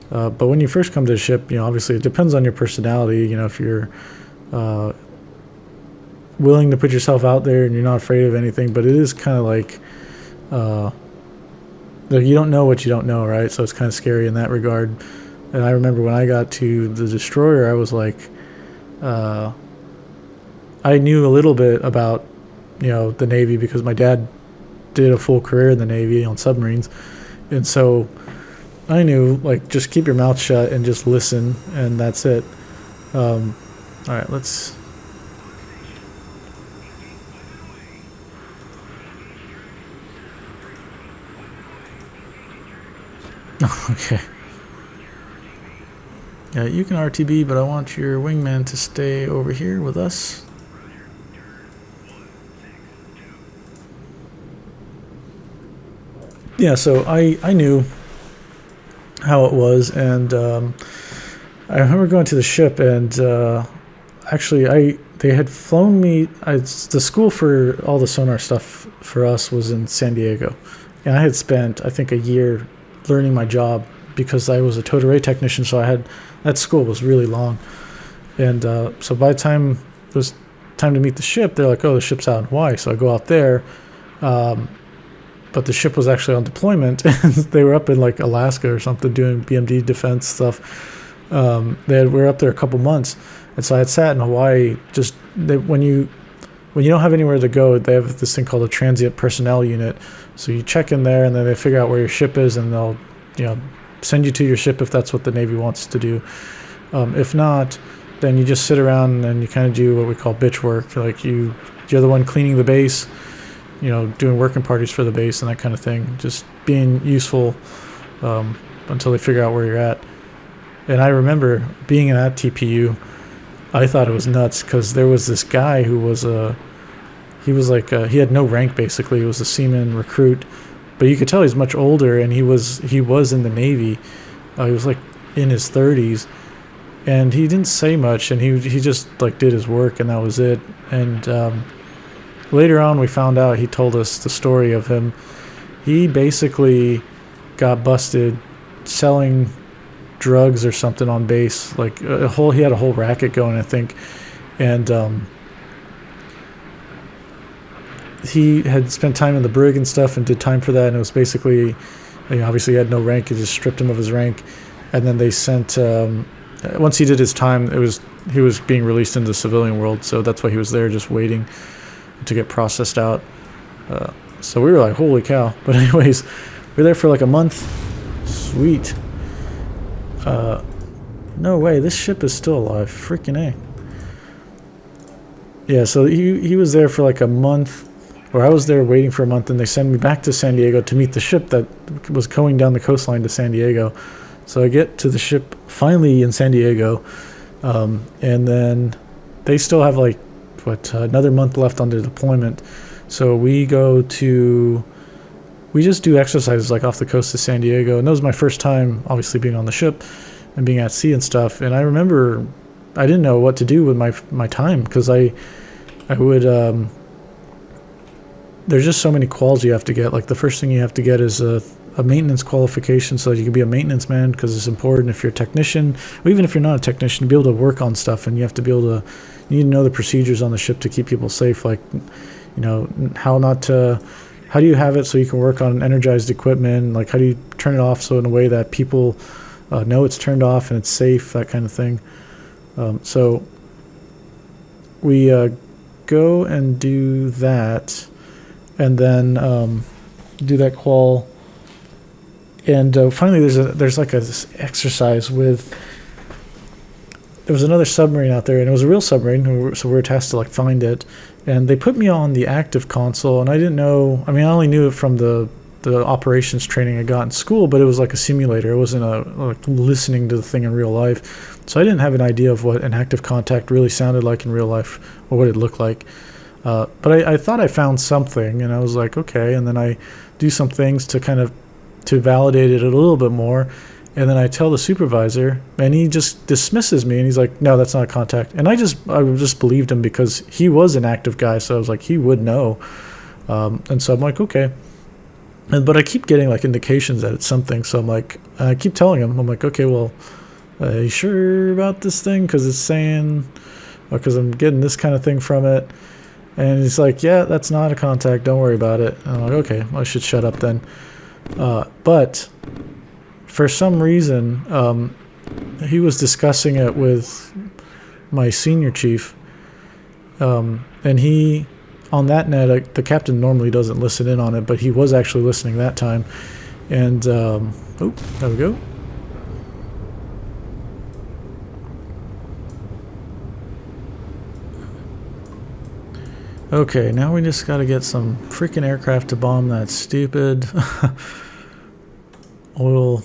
But when you first come to the ship, you know, obviously it depends on your personality. You know, if you're willing to put yourself out there and you're not afraid of anything, but it is kind of like you don't know what you don't know, right? So it's kind of scary in that regard. And I remember when I got to the destroyer, I was like, I knew a little bit about, you know, the Navy because my dad did a full career in the Navy on submarines. And so I knew, like, just keep your mouth shut and just listen, and that's it. All right, let's... Okay. Yeah, you can RTB, but I want your wingman to stay over here with us. Yeah, so I knew how it was, and I remember going to the ship, and actually they had flown me. The school for all the sonar stuff for us was in San Diego, and I had spent I think a year learning my job because I was a towed array technician. So I had that school was really long, and so by the time it was time to meet the ship, they're like, "Oh, the ship's out in Hawaii." So I go out there. But the ship was actually on deployment, and they were up in like Alaska or something doing BMD defense stuff. We were up there a couple months, and so I had sat in Hawaii. When you don't have anywhere to go, they have this thing called a transient personnel unit. So you check in there, and then they figure out where your ship is, and they'll send you to your ship if that's what the Navy wants to do. If not, then you just sit around and you kind of do what we call bitch work. Like you're the one cleaning the base. Doing working parties for the base and that kind of thing, just being useful until they figure out where you're at. And I remember being in that TPU, I thought it was nuts because there was this guy who was he had no rank basically. He was a seaman recruit, but you could tell he's much older, and he was in the Navy. He was like in his 30s, and he didn't say much, and he just like did his work, and that was it. And later on, we found out, he told us the story of him. He basically got busted selling drugs or something on base. Like he had a whole racket going, I think. And he had spent time in the brig and stuff and did time for that. And it was basically, obviously he had no rank. He just stripped him of his rank. And then they sent, once he did his time, he was being released into the civilian world. So that's why he was there just waiting to get processed out. So we were like, holy cow. But anyways, we were there for like a month. Sweet. No way, this ship is still alive. Freaking A. Yeah, so he was there for like a month, or I was there waiting for a month, and they sent me back to San Diego to meet the ship that was going down the coastline to San Diego. So I get to the ship finally in San Diego, and then they still have like another month left on their deployment. So we just do exercises like off the coast of San Diego, and that was my first time obviously being on the ship and being at sea and stuff. And I remember I didn't know what to do with my time, because I would there's just so many quals you have to get. Like the first thing you have to get is a maintenance qualification so that you can be a maintenance man, because it's important if you're a technician, or even if you're not a technician, to be able to work on stuff. And you have to be able to, you need to know the procedures on the ship to keep people safe, like how do you have it so you can work on energized equipment, like how do you turn it off so in a way that people know it's turned off and it's safe, that kind of thing. So we go and do that, and then do that qual. And finally, there's like this exercise with. There was another submarine out there, and it was a real submarine, so we were tasked to like find it. And they put me on the active console, and I didn't know. I mean, I only knew it from the operations training I got in school, but it was like a simulator. It wasn't like listening to the thing in real life, so I didn't have an idea of what an active contact really sounded like in real life or what it looked like. But I thought I found something, and I was like, okay. And then I do some things to validate it a little bit more. And then I tell the supervisor, and he just dismisses me, and he's like, no, that's not a contact. And I just believed him because he was an active guy, so I was like, he would know. And so I'm like, okay. But I keep getting like indications that it's something, so I'm like, I keep telling him, I'm like, okay, well, are you sure about this thing? Because it's saying, because I'm getting this kind of thing from it. And he's like, yeah, that's not a contact, don't worry about it. And I'm like, okay, well, I should shut up then. But for some reason, he was discussing it with my senior chief, and he, on that net, the captain normally doesn't listen in on it, but he was actually listening that time. And there we go. Okay, now we just gotta get some freaking aircraft to bomb that stupid oil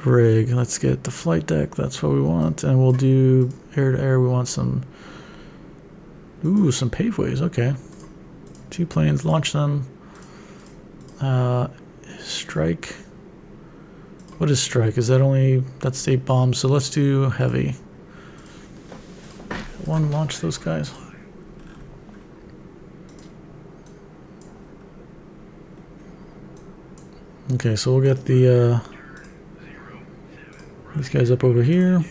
rig. Let's get the flight deck. That's what we want. And we'll do air to air. We want some... Ooh, some paveways. Okay. 2 planes. Launch them. Strike. What is strike? Is that only... That's 8 bombs. So let's do heavy. 1, launch those guys. Okay, so we'll get the these guys up over here.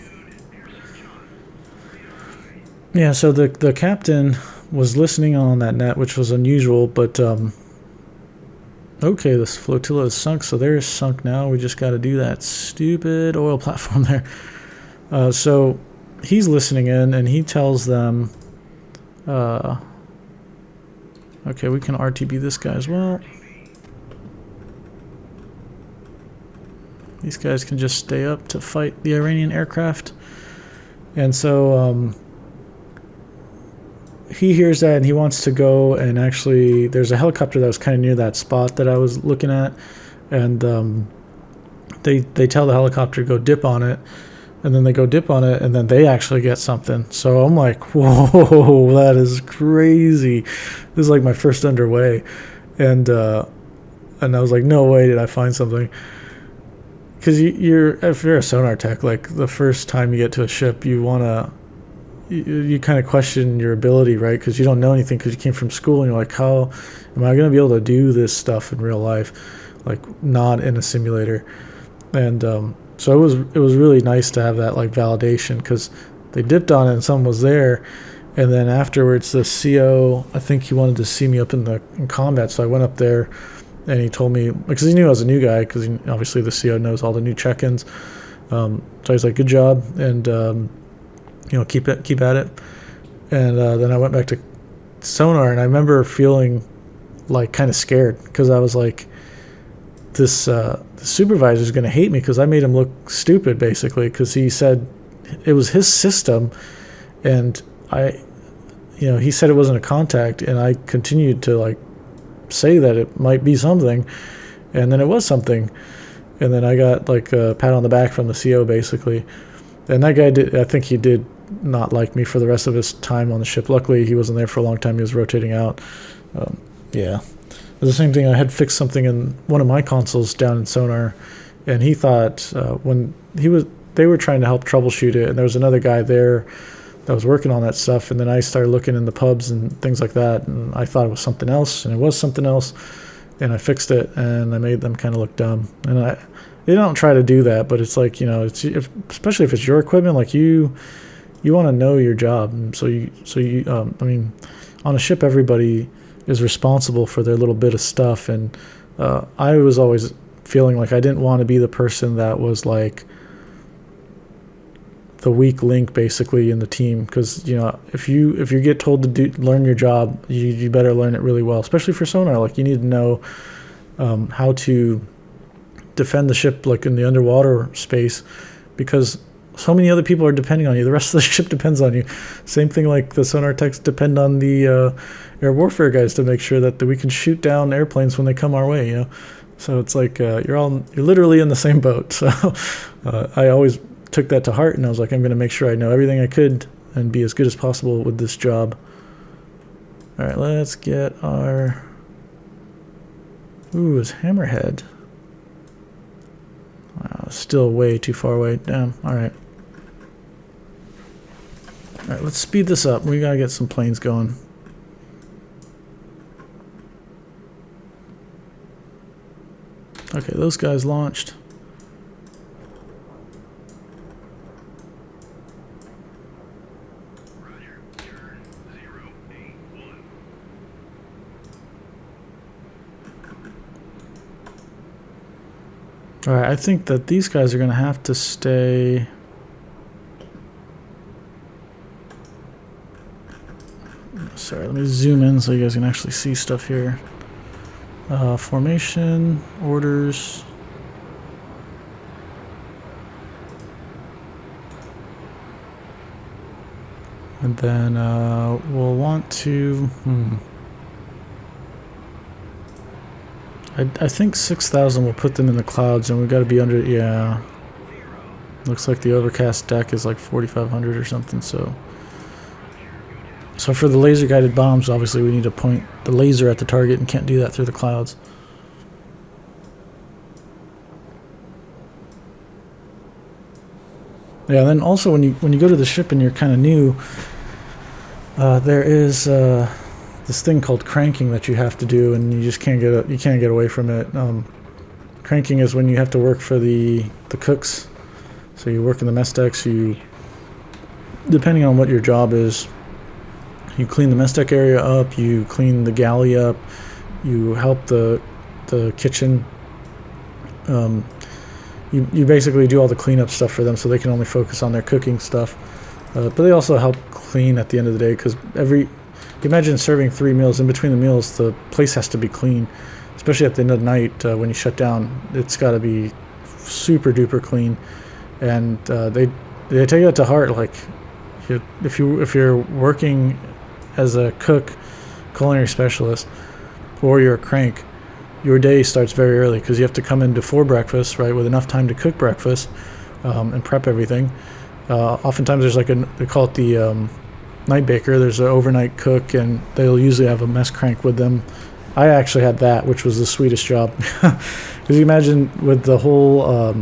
Yeah, so the captain was listening on that net, which was unusual, but okay, this flotilla is sunk, so they're sunk now. We just got to do that stupid oil platform there. So he's listening in, and he tells them, okay, we can RTB this guy as well. These guys can just stay up to fight the Iranian aircraft. And so he hears that and he wants to go, and actually there's a helicopter that was kind of near that spot that I was looking at, and they tell the helicopter to go dip on it, and then they go dip on it, and then they actually get something. So I'm like, whoa, that is crazy. This is like my first underway, and I was like, no way did I find something. Because if you're a sonar tech, like the first time you get to a ship, you kind of question your ability, right? Because you don't know anything, because you came from school and you're like, how am I going to be able to do this stuff in real life, like not in a simulator? And so it was really nice to have that like validation, because they dipped on it and someone was there, and then afterwards the CO, I think he wanted to see me up in combat, so I went up there. And he told me, because he knew I was a new guy, because obviously the CO knows all the new check-ins. So he's like, good job, and keep at it. And then I went back to sonar, and I remember feeling like kind of scared, because I was like, this the supervisor's going to hate me because I made him look stupid, basically, because he said it was his system, and he said it wasn't a contact, and I continued to like say that it might be something, and then it was something, and then I got like a pat on the back from the CO, basically. And that guy I think he did not like me for the rest of his time on the ship. Luckily he wasn't there for a long time, he was rotating out. Yeah, it was the same thing. I had fixed something in one of my consoles down in sonar, and he thought when they were trying to help troubleshoot it, and there was another guy there that was working on that stuff, and then I started looking in the pubs and things like that, and I thought it was something else, and it was something else, and I fixed it, and I made them kind of look dumb. And they don't try to do that, but it's like, especially if it's your equipment, like you want to know your job, and so you I mean, on a ship everybody is responsible for their little bit of stuff, and I was always feeling like I didn't want to be the person that was like the weak link basically in the team, because if you get told to learn your job, you better learn it really well, especially for sonar. Like you need to know how to defend the ship, like in the underwater space, because so many other people are depending on you. The rest of the ship depends on you. Same thing, like the sonar techs depend on the air warfare guys to make sure that we can shoot down airplanes when they come our way. So it's like you're literally in the same boat. So I always took that to heart, and I was like, I'm going to make sure I know everything I could and be as good as possible with this job. All right, let's get our... Ooh, it's Hammerhead. Wow, still way too far away. Damn, all right. All right, let's speed this up. We got to get some planes going. Okay, those guys launched. All right, I think that these guys are going to have to stay. Sorry, let me zoom in so you guys can actually see stuff here. Formation, orders. And then we'll want to... I think 6,000 will put them in the clouds, and we've got to be under... Yeah. Looks like the overcast deck is like 4,500 or something, so for the laser guided bombs, obviously we need to point the laser at the target and can't do that through the clouds. Yeah, and then also when you go to the ship and you're kind of new, there is this thing called cranking that you have to do, and you just can't get away from it. Cranking is when you have to work for the cooks. So you work in the mess decks. You, depending on what your job is, you clean the mess deck area up. You clean the galley up. You help the kitchen. You basically do all the cleanup stuff for them, so they can only focus on their cooking stuff. But they also help clean at the end of the day, because imagine serving 3 meals. In between the meals, the place has to be clean, especially at the end of the night when you shut down. It's got to be super duper clean, and they take that to heart. Like, if you're working as a cook, culinary specialist, or you're a crank, your day starts very early because you have to come in before breakfast, right, with enough time to cook breakfast and prep everything. Oftentimes there's they call it the night baker. There's an overnight cook, and they'll usually have a mess crank with them. I actually had that, which was the sweetest job. Because you imagine with the whole,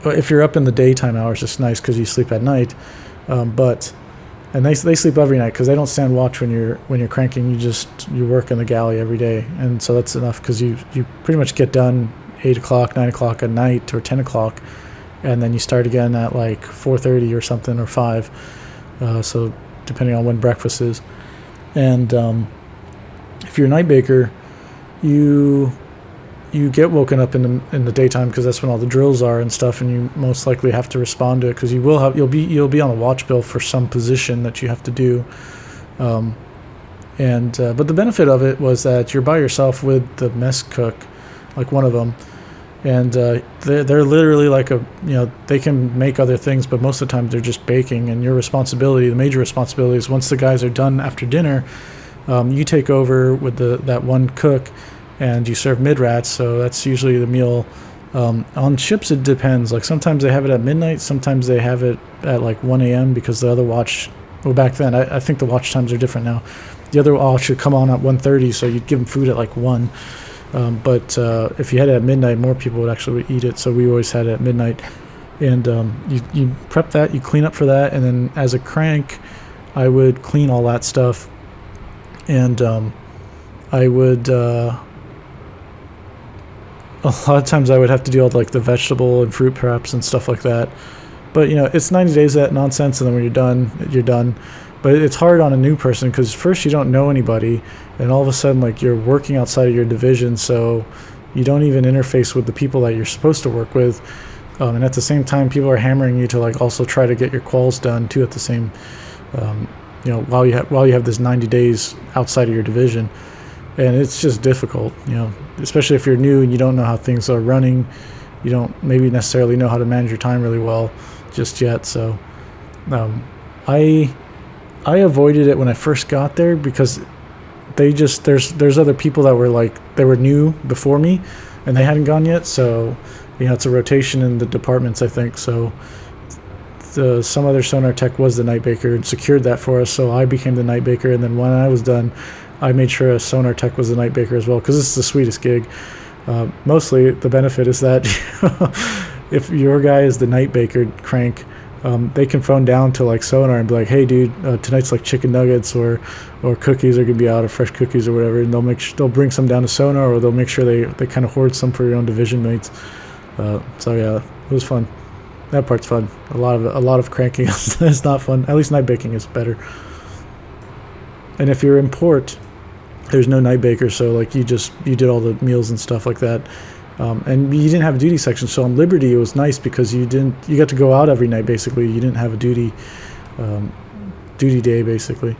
if you're up in the daytime hours, it's nice because you sleep at night. And they sleep every night because they don't stand watch when you're cranking. You work in the galley every day, and so that's enough because you pretty much get done 8 o'clock, 9 o'clock at night, or 10 o'clock, and then you start again at like 4:30 or something, or 5. So depending on when breakfast is, and if you're a night baker, you get woken up in the daytime because that's when all the drills are and stuff, and you most likely have to respond to it because you'll be on a watch bill for some position that you have to do, but the benefit of it was that you're by yourself with the mess cook, like one of them, and they're literally like they can make other things, but most of the time they're just baking, and the major responsibility is once the guys are done after dinner, you take over with that one cook, and you serve mid-rats, so that's usually the meal. On ships it depends, like sometimes they have it at midnight, sometimes they have it at like 1 a.m. because the other watch, back then, I think the watch times are different now. The other watch should come on at 1:30, so you'd give them food at like 1. But if you had it at midnight, more people would actually eat it, so we always had it at midnight. And you prep that, you clean up for that, and then as a crank, I would clean all that stuff, and I would... a lot of times I would have to do all like the vegetable and fruit preps and stuff like that. But it's 90 days of that nonsense, and then when you're done. But it's hard on a new person because first you don't know anybody, and all of a sudden like you're working outside of your division, so you don't even interface with the people that you're supposed to work with. And at the same time, people are hammering you to like also try to get your quals done too at the same, while you have this 90 days outside of your division. And it's just difficult, especially if you're new and you don't know how things are running. You don't maybe necessarily know how to manage your time really well just yet. So I avoided it when I first got there because there's other people that were like, they were new before me and they hadn't gone yet. So, it's a rotation in the departments, I think. So some other sonar tech was the night baker and secured that for us. So I became the night baker. And then when I was done, I made sure a sonar tech was the night baker as well, because this is the sweetest gig. Mostly the benefit is that if your guy is the night baker crank, they can phone down to like sonar and be like, hey dude, tonight's like chicken nuggets or cookies are gonna be out, or fresh cookies or whatever, and they'll bring some down to sonar, or they'll make sure they kind of hoard some for your own division mates. So yeah, it was fun. That part's fun. A lot of cranking is not fun. At least night baking is better. And if you're in port, there's no night baker, so like you did all the meals and stuff like that, and you didn't have a duty section. So on Liberty it was nice because you got to go out every night basically. You didn't have a duty day basically,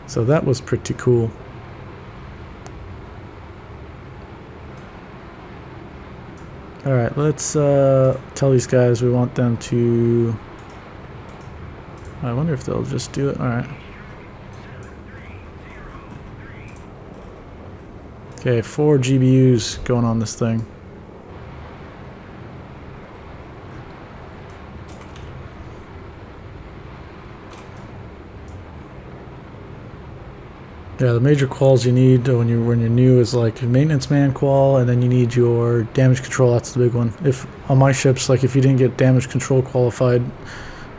so that was pretty cool. All right, let's tell these guys we want them to. I wonder if they'll just do it. All right. Okay, 4 GBUs going on this thing. Yeah, the major quals you need when you're new is like your maintenance man qual, and then you need your damage control. That's the big one. If on my ships, like if you didn't get damage control qualified,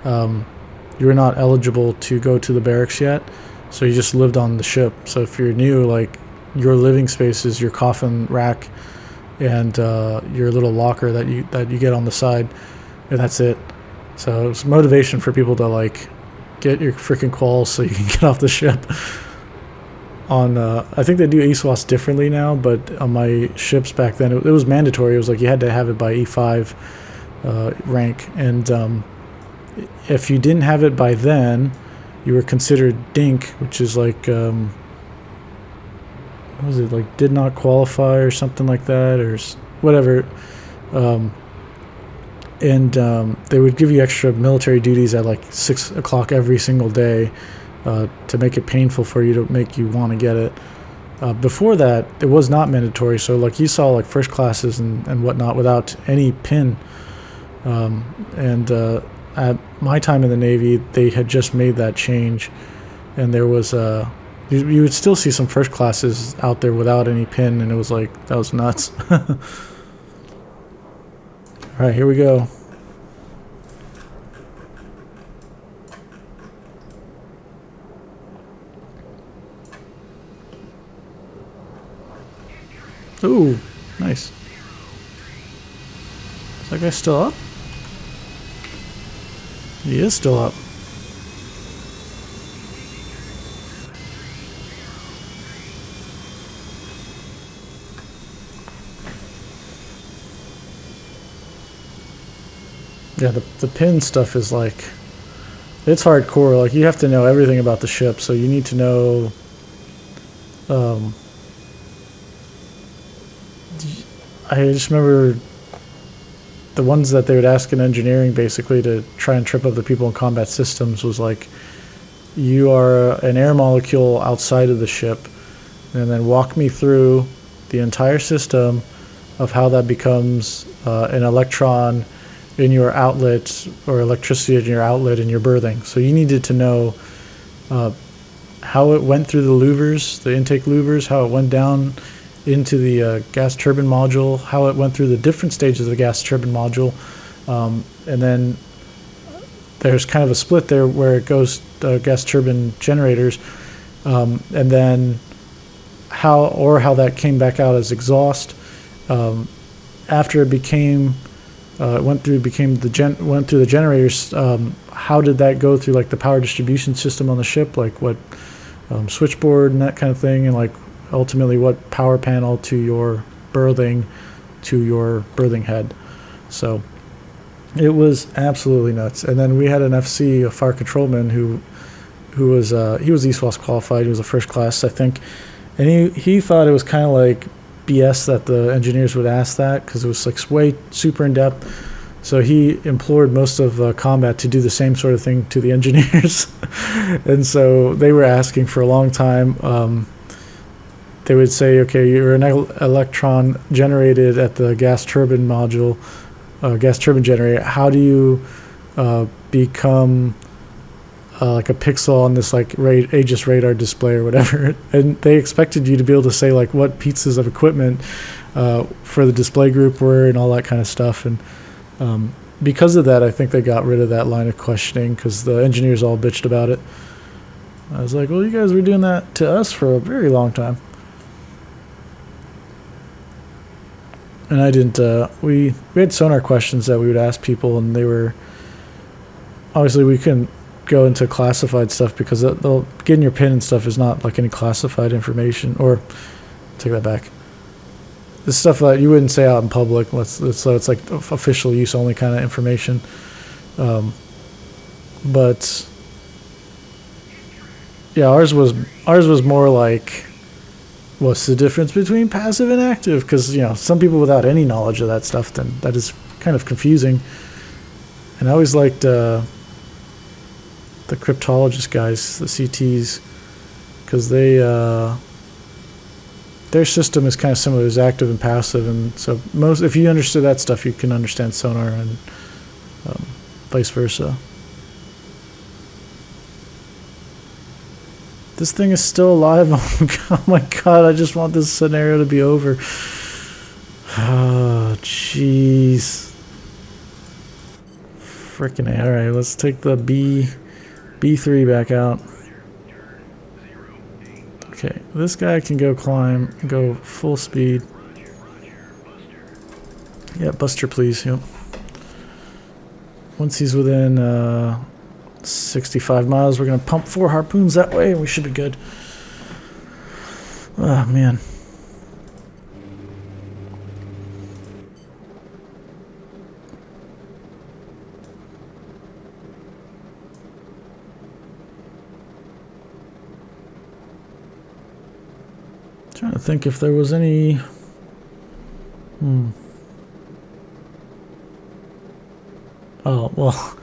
you were not eligible to go to the barracks yet, so you just lived on the ship. So if you're new, like your living space is your coffin rack and your little locker that you get on the side, and that's it. So it's motivation for people to like get your freaking quals so you can get off the ship. On I think they do ESWAS differently now, but on my ships back then it was mandatory. It was like you had to have it by E5 rank, and if you didn't have it by then, you were considered dink, which is like what was it, like did not qualify or something like that, or whatever. They would give you extra military duties at like 6 o'clock every single day to make it painful for you, to make you want to get it. Before that, it was not mandatory, so like you saw like first classes and whatnot without any pin. At my time in the Navy, they had just made that change, and there was you would still see some first classes out there without any pin, and it was like, that was nuts. All right, here we go. Ooh, nice. Is that guy still up? He is still up. Yeah, the pin stuff is like, it's hardcore. Like you have to know everything about the ship, so you need to know I just remember the ones that they would ask in engineering basically to try and trip up the people in combat systems was like, you are an air molecule outside of the ship, and then walk me through the entire system of how that becomes an electron in your outlet, or electricity in your outlet in your berthing. So you needed to know how it went through the louvers, the intake louvers, how it went down into the gas turbine module, how it went through the different stages of the gas turbine module, and then there's kind of a split there where it goes gas turbine generators, and then how that came back out as exhaust after it became went through the generators. How did that go through like the power distribution system on the ship, like what switchboard and that kind of thing, and like ultimately what power panel to your berthing head. So it was absolutely nuts. And then we had an FC, a fire controlman, who was he was ESWAS qualified. He was a first class, I think, and he thought it was kind of like BS that the engineers would ask that, because it was like way super in depth. So he implored most of combat to do the same sort of thing to the engineers. And so they were asking for a long time. They would say, okay, you're an electron generated at the gas turbine module, gas turbine generator. How do you become like a pixel on this like Aegis radar display or whatever? And they expected you to be able to say like what pieces of equipment for the display group were and all that kind of stuff. And because of that, I think they got rid of that line of questioning, because the engineers all bitched about it. I was like, well, you guys were doing that to us for a very long time. And I didn't, we had sonar questions that we would ask people, and they were, obviously we couldn't go into classified stuff, because they'll getting your pin and stuff is not like any classified information. Or, take that back. This stuff that you wouldn't say out in public, so it's like official use only kind of information. But yeah, ours was more like, what's the difference between passive and active? Because, you know, some people without any knowledge of that stuff, then that is kind of confusing. And I always liked the cryptologist guys, the CTs, because their system is kind of similar. It's active and passive, and so if you understood that stuff, you can understand sonar, and vice versa. This thing is still alive. Oh my god, I just want this scenario to be over. Oh, jeez. Freaking A. Alright, let's take the B3 back out. Okay, this guy can go climb, go full speed. Yeah, Buster, please. Yep. Once he's within 65 miles, we're going to pump 4 harpoons that way, and we should be good. Oh, man. Trying to think if there was any... Oh, well,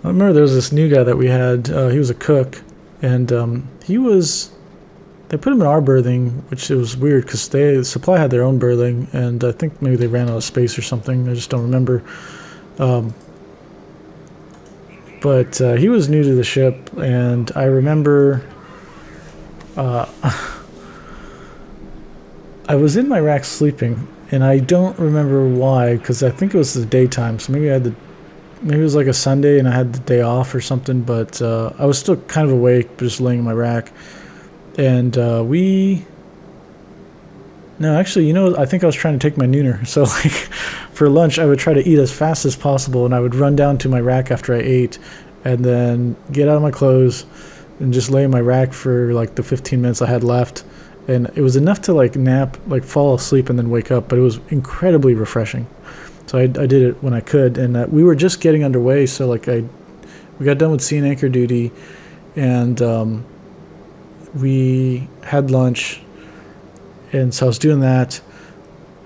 I remember there was this new guy that we had. He was a cook, and they put him in our berthing, which it was weird because Supply had their own berthing, and I think maybe they ran out of space or something. I just don't remember. But he was new to the ship, and I remember I was in my rack sleeping, and I don't remember why, because I think it was the daytime, so maybe it was like a Sunday and I had the day off or something, but I was still kind of awake, just laying in my rack. And actually, I think I was trying to take my nooner. So like for lunch, I would try to eat as fast as possible, and I would run down to my rack after I ate, and then get out of my clothes and just lay in my rack for like the 15 minutes I had left. And it was enough to like nap, like fall asleep and then wake up, but it was incredibly refreshing. So I did it when I could, and we were just getting underway. So like we got done with sea and anchor duty, and we had lunch, and so I was doing that.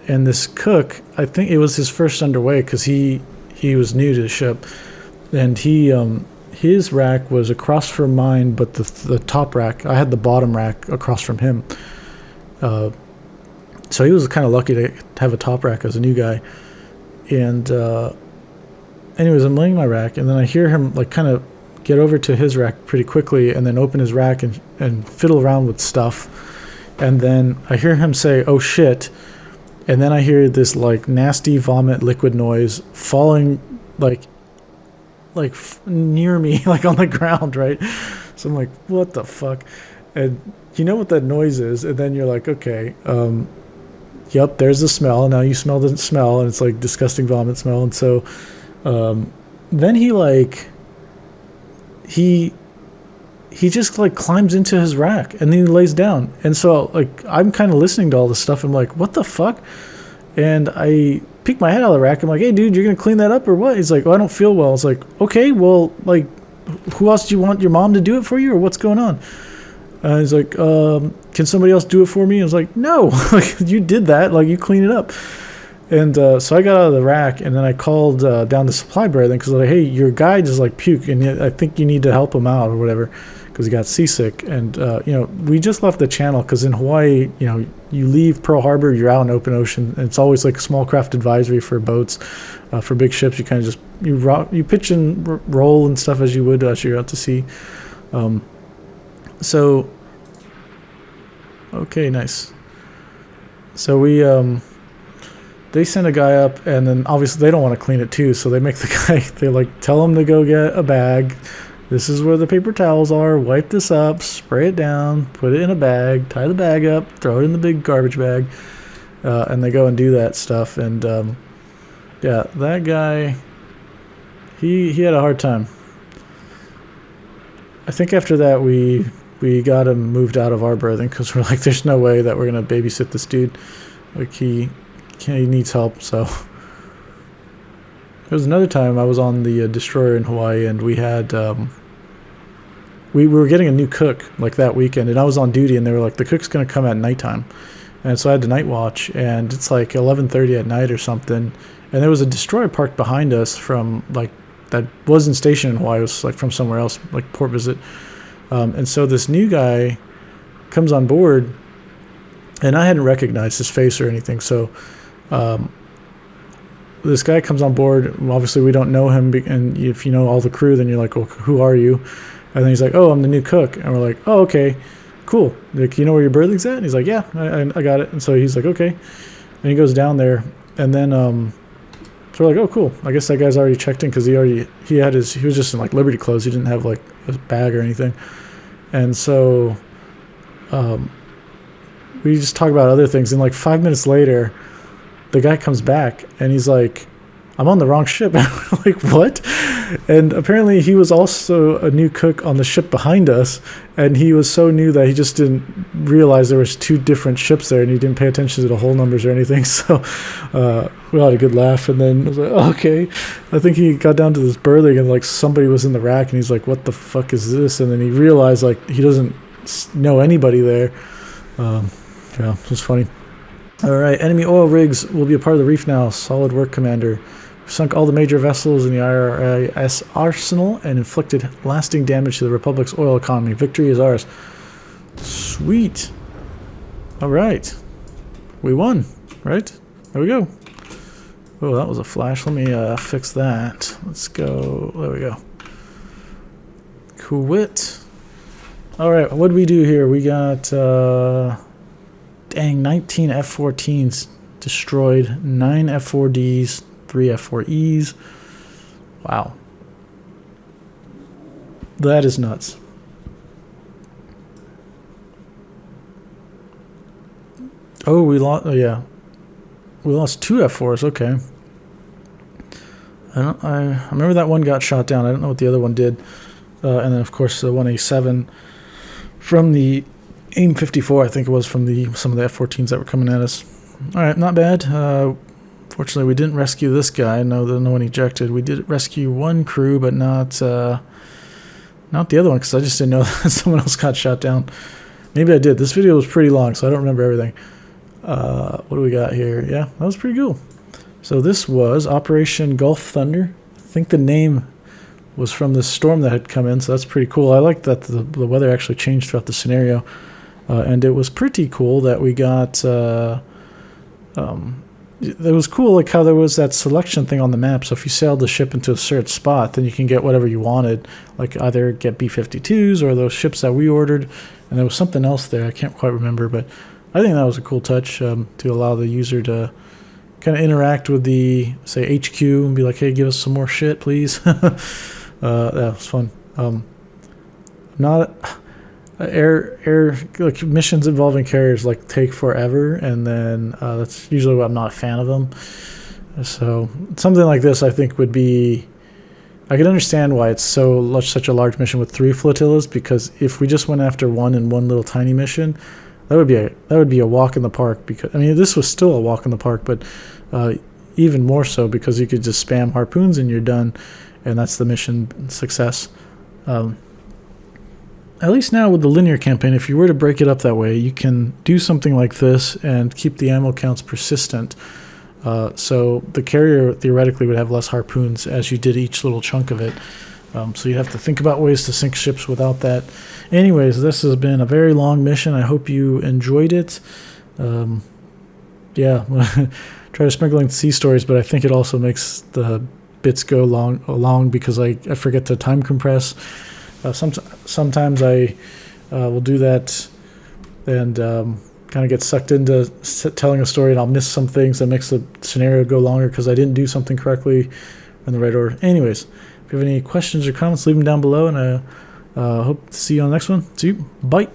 And this cook, I think it was his first underway because he was new to the ship, and his rack was across from mine, but the top rack, I had the bottom rack across from him. So he was kind of lucky to have a top rack as a new guy. And anyways, I'm laying my rack, and then I hear him like kind of get over to his rack pretty quickly, and then open his rack and fiddle around with stuff. And then I hear him say, "Oh shit!" And then I hear this like nasty vomit liquid noise falling like near me, like on the ground, right? So I'm like, what the fuck? And you know what that noise is, and then you're like, okay, yep, there's the smell. Now you smell the smell, and it's like disgusting vomit smell. And so then he just like climbs into his rack, and then he lays down. And so like I'm kind of listening to all this stuff. I'm like, what the fuck? And I peek my head out of the rack. I'm like, hey dude, you're gonna clean that up or what? He's like, oh, I don't feel well. It's like, okay, well, like, who else do you want your mom to do it for you, or what's going on? And he's like, can somebody else do it for me? I was like, no, like you did that, like you clean it up. And so I got out of the rack, and then I called down to supply berthing because like, hey, your guy just like puked, and I think you need to help him out or whatever because he got seasick. And we just left the channel because in Hawaii, you leave Pearl Harbor, you're out in open ocean, and it's always like small craft advisory for boats. For big ships, you kind of just you pitch and roll and stuff as you would as you're out to sea. So okay, nice. So we they send a guy up, and then obviously they don't want to clean it too, so they make the guy, they like tell him to go get a bag. This is where the paper towels are. Wipe this up, spray it down, put it in a bag, tie the bag up, throw it in the big garbage bag, and they go and do that stuff. And yeah, that guy, he had a hard time. I think after that we got him moved out of our berthing because we're like, there's no way that we're gonna babysit this dude. Like he needs help. So there was another time I was on the destroyer in Hawaii, and we had we were getting a new cook like that weekend, and I was on duty, and they were like, the cook's gonna come at nighttime, and so I had to night watch, and it's like 11:30 at night or something, and there was a destroyer parked behind us from like that wasn't stationed in Hawaii. It was like from somewhere else, like port visit. And so this new guy comes on board, and I hadn't recognized his face or anything. So this guy comes on board. Obviously, we don't know him, and if you know all the crew, then you're like, well, who are you? And then he's like, oh, I'm the new cook. And we're like, oh, okay, cool. Like, you know where your berthing's at? And he's like, yeah, I got it. And so he's like, okay. And he goes down there, and then so we're like, oh, cool. I guess that guy's already checked in because he was just in like Liberty clothes. He didn't have like a bag or anything. And so we just talk about other things. And like 5 minutes later, the guy comes back and he's like, I'm on the wrong ship. And we're like, what? And apparently he was also a new cook on the ship behind us, and he was so new that he just didn't realize there was 2 different ships there, and he didn't pay attention to the hull numbers or anything. So we all had a good laugh, and then I was like, okay. I think he got down to this berthing, and like somebody was in the rack, and he's like, what the fuck is this? And then he realized like he doesn't know anybody there. Yeah, it was funny. All right, enemy oil rigs will be a part of the reef now. Solid work, Commander. Sunk all the major vessels in the IRIS arsenal and inflicted lasting damage to the Republic's oil economy. Victory is ours. Sweet. All right. We won, right? There we go. Oh, that was a flash. Let me fix that. Let's go. There we go. Quit. All right, what did we do here? We got, dang, 19 F-14s destroyed, 9 F-4Ds, 3 F-4Es. Wow. That is nuts. Oh, we lost. Oh, yeah. We lost 2 F-4s. Okay. I remember that one got shot down. I don't know what the other one did. And then, of course, the 1A7 from the AIM-54, I think it was, from some of the F-14s that were coming at us. All right, not bad. Fortunately, we didn't rescue this guy. No one ejected. We did rescue one crew, but not the other one, because I just didn't know that someone else got shot down. Maybe I did. This video was pretty long, so I don't remember everything. What do we got here? Yeah, that was pretty cool. So this was Operation Gulf Thunder. I think the name was from the storm that had come in, so that's pretty cool. I like that the weather actually changed throughout the scenario. And it was pretty cool that we got... it was cool, like how there was that selection thing on the map. So if you sailed the ship into a certain spot, then you can get whatever you wanted, like either get B-52s or those ships that we ordered. And there was something else there, I can't quite remember, but I think that was a cool touch to allow the user to kind of interact with the, say, HQ and be like, hey, give us some more shit, please. That was fun. Not air like missions involving carriers like take forever, and then that's usually what I'm not a fan of them. So something like this, I think, would be. I can understand why it's such a large mission with 3 flotillas, because if we just went after one in one little tiny mission, that would be a walk in the park. Because I mean, this was still a walk in the park, but even more so because you could just spam harpoons and you're done, and that's the mission success. At least now with the linear campaign, if you were to break it up that way, you can do something like this and keep the ammo counts persistent. So the carrier theoretically would have less harpoons as you did each little chunk of it. So you'd have to think about ways to sink ships without that. Anyways, this has been a very long mission. I hope you enjoyed it. Yeah, try to sprinkle in sea stories, but I think it also makes the bits go along because I forget to time compress. Sometimes I will do that and kind of get sucked into telling a story, and I'll miss some things that makes the scenario go longer because I didn't do something correctly in the right order. Anyways, if you have any questions or comments, leave them down below, and I hope to see you on the next one. See you. Bye.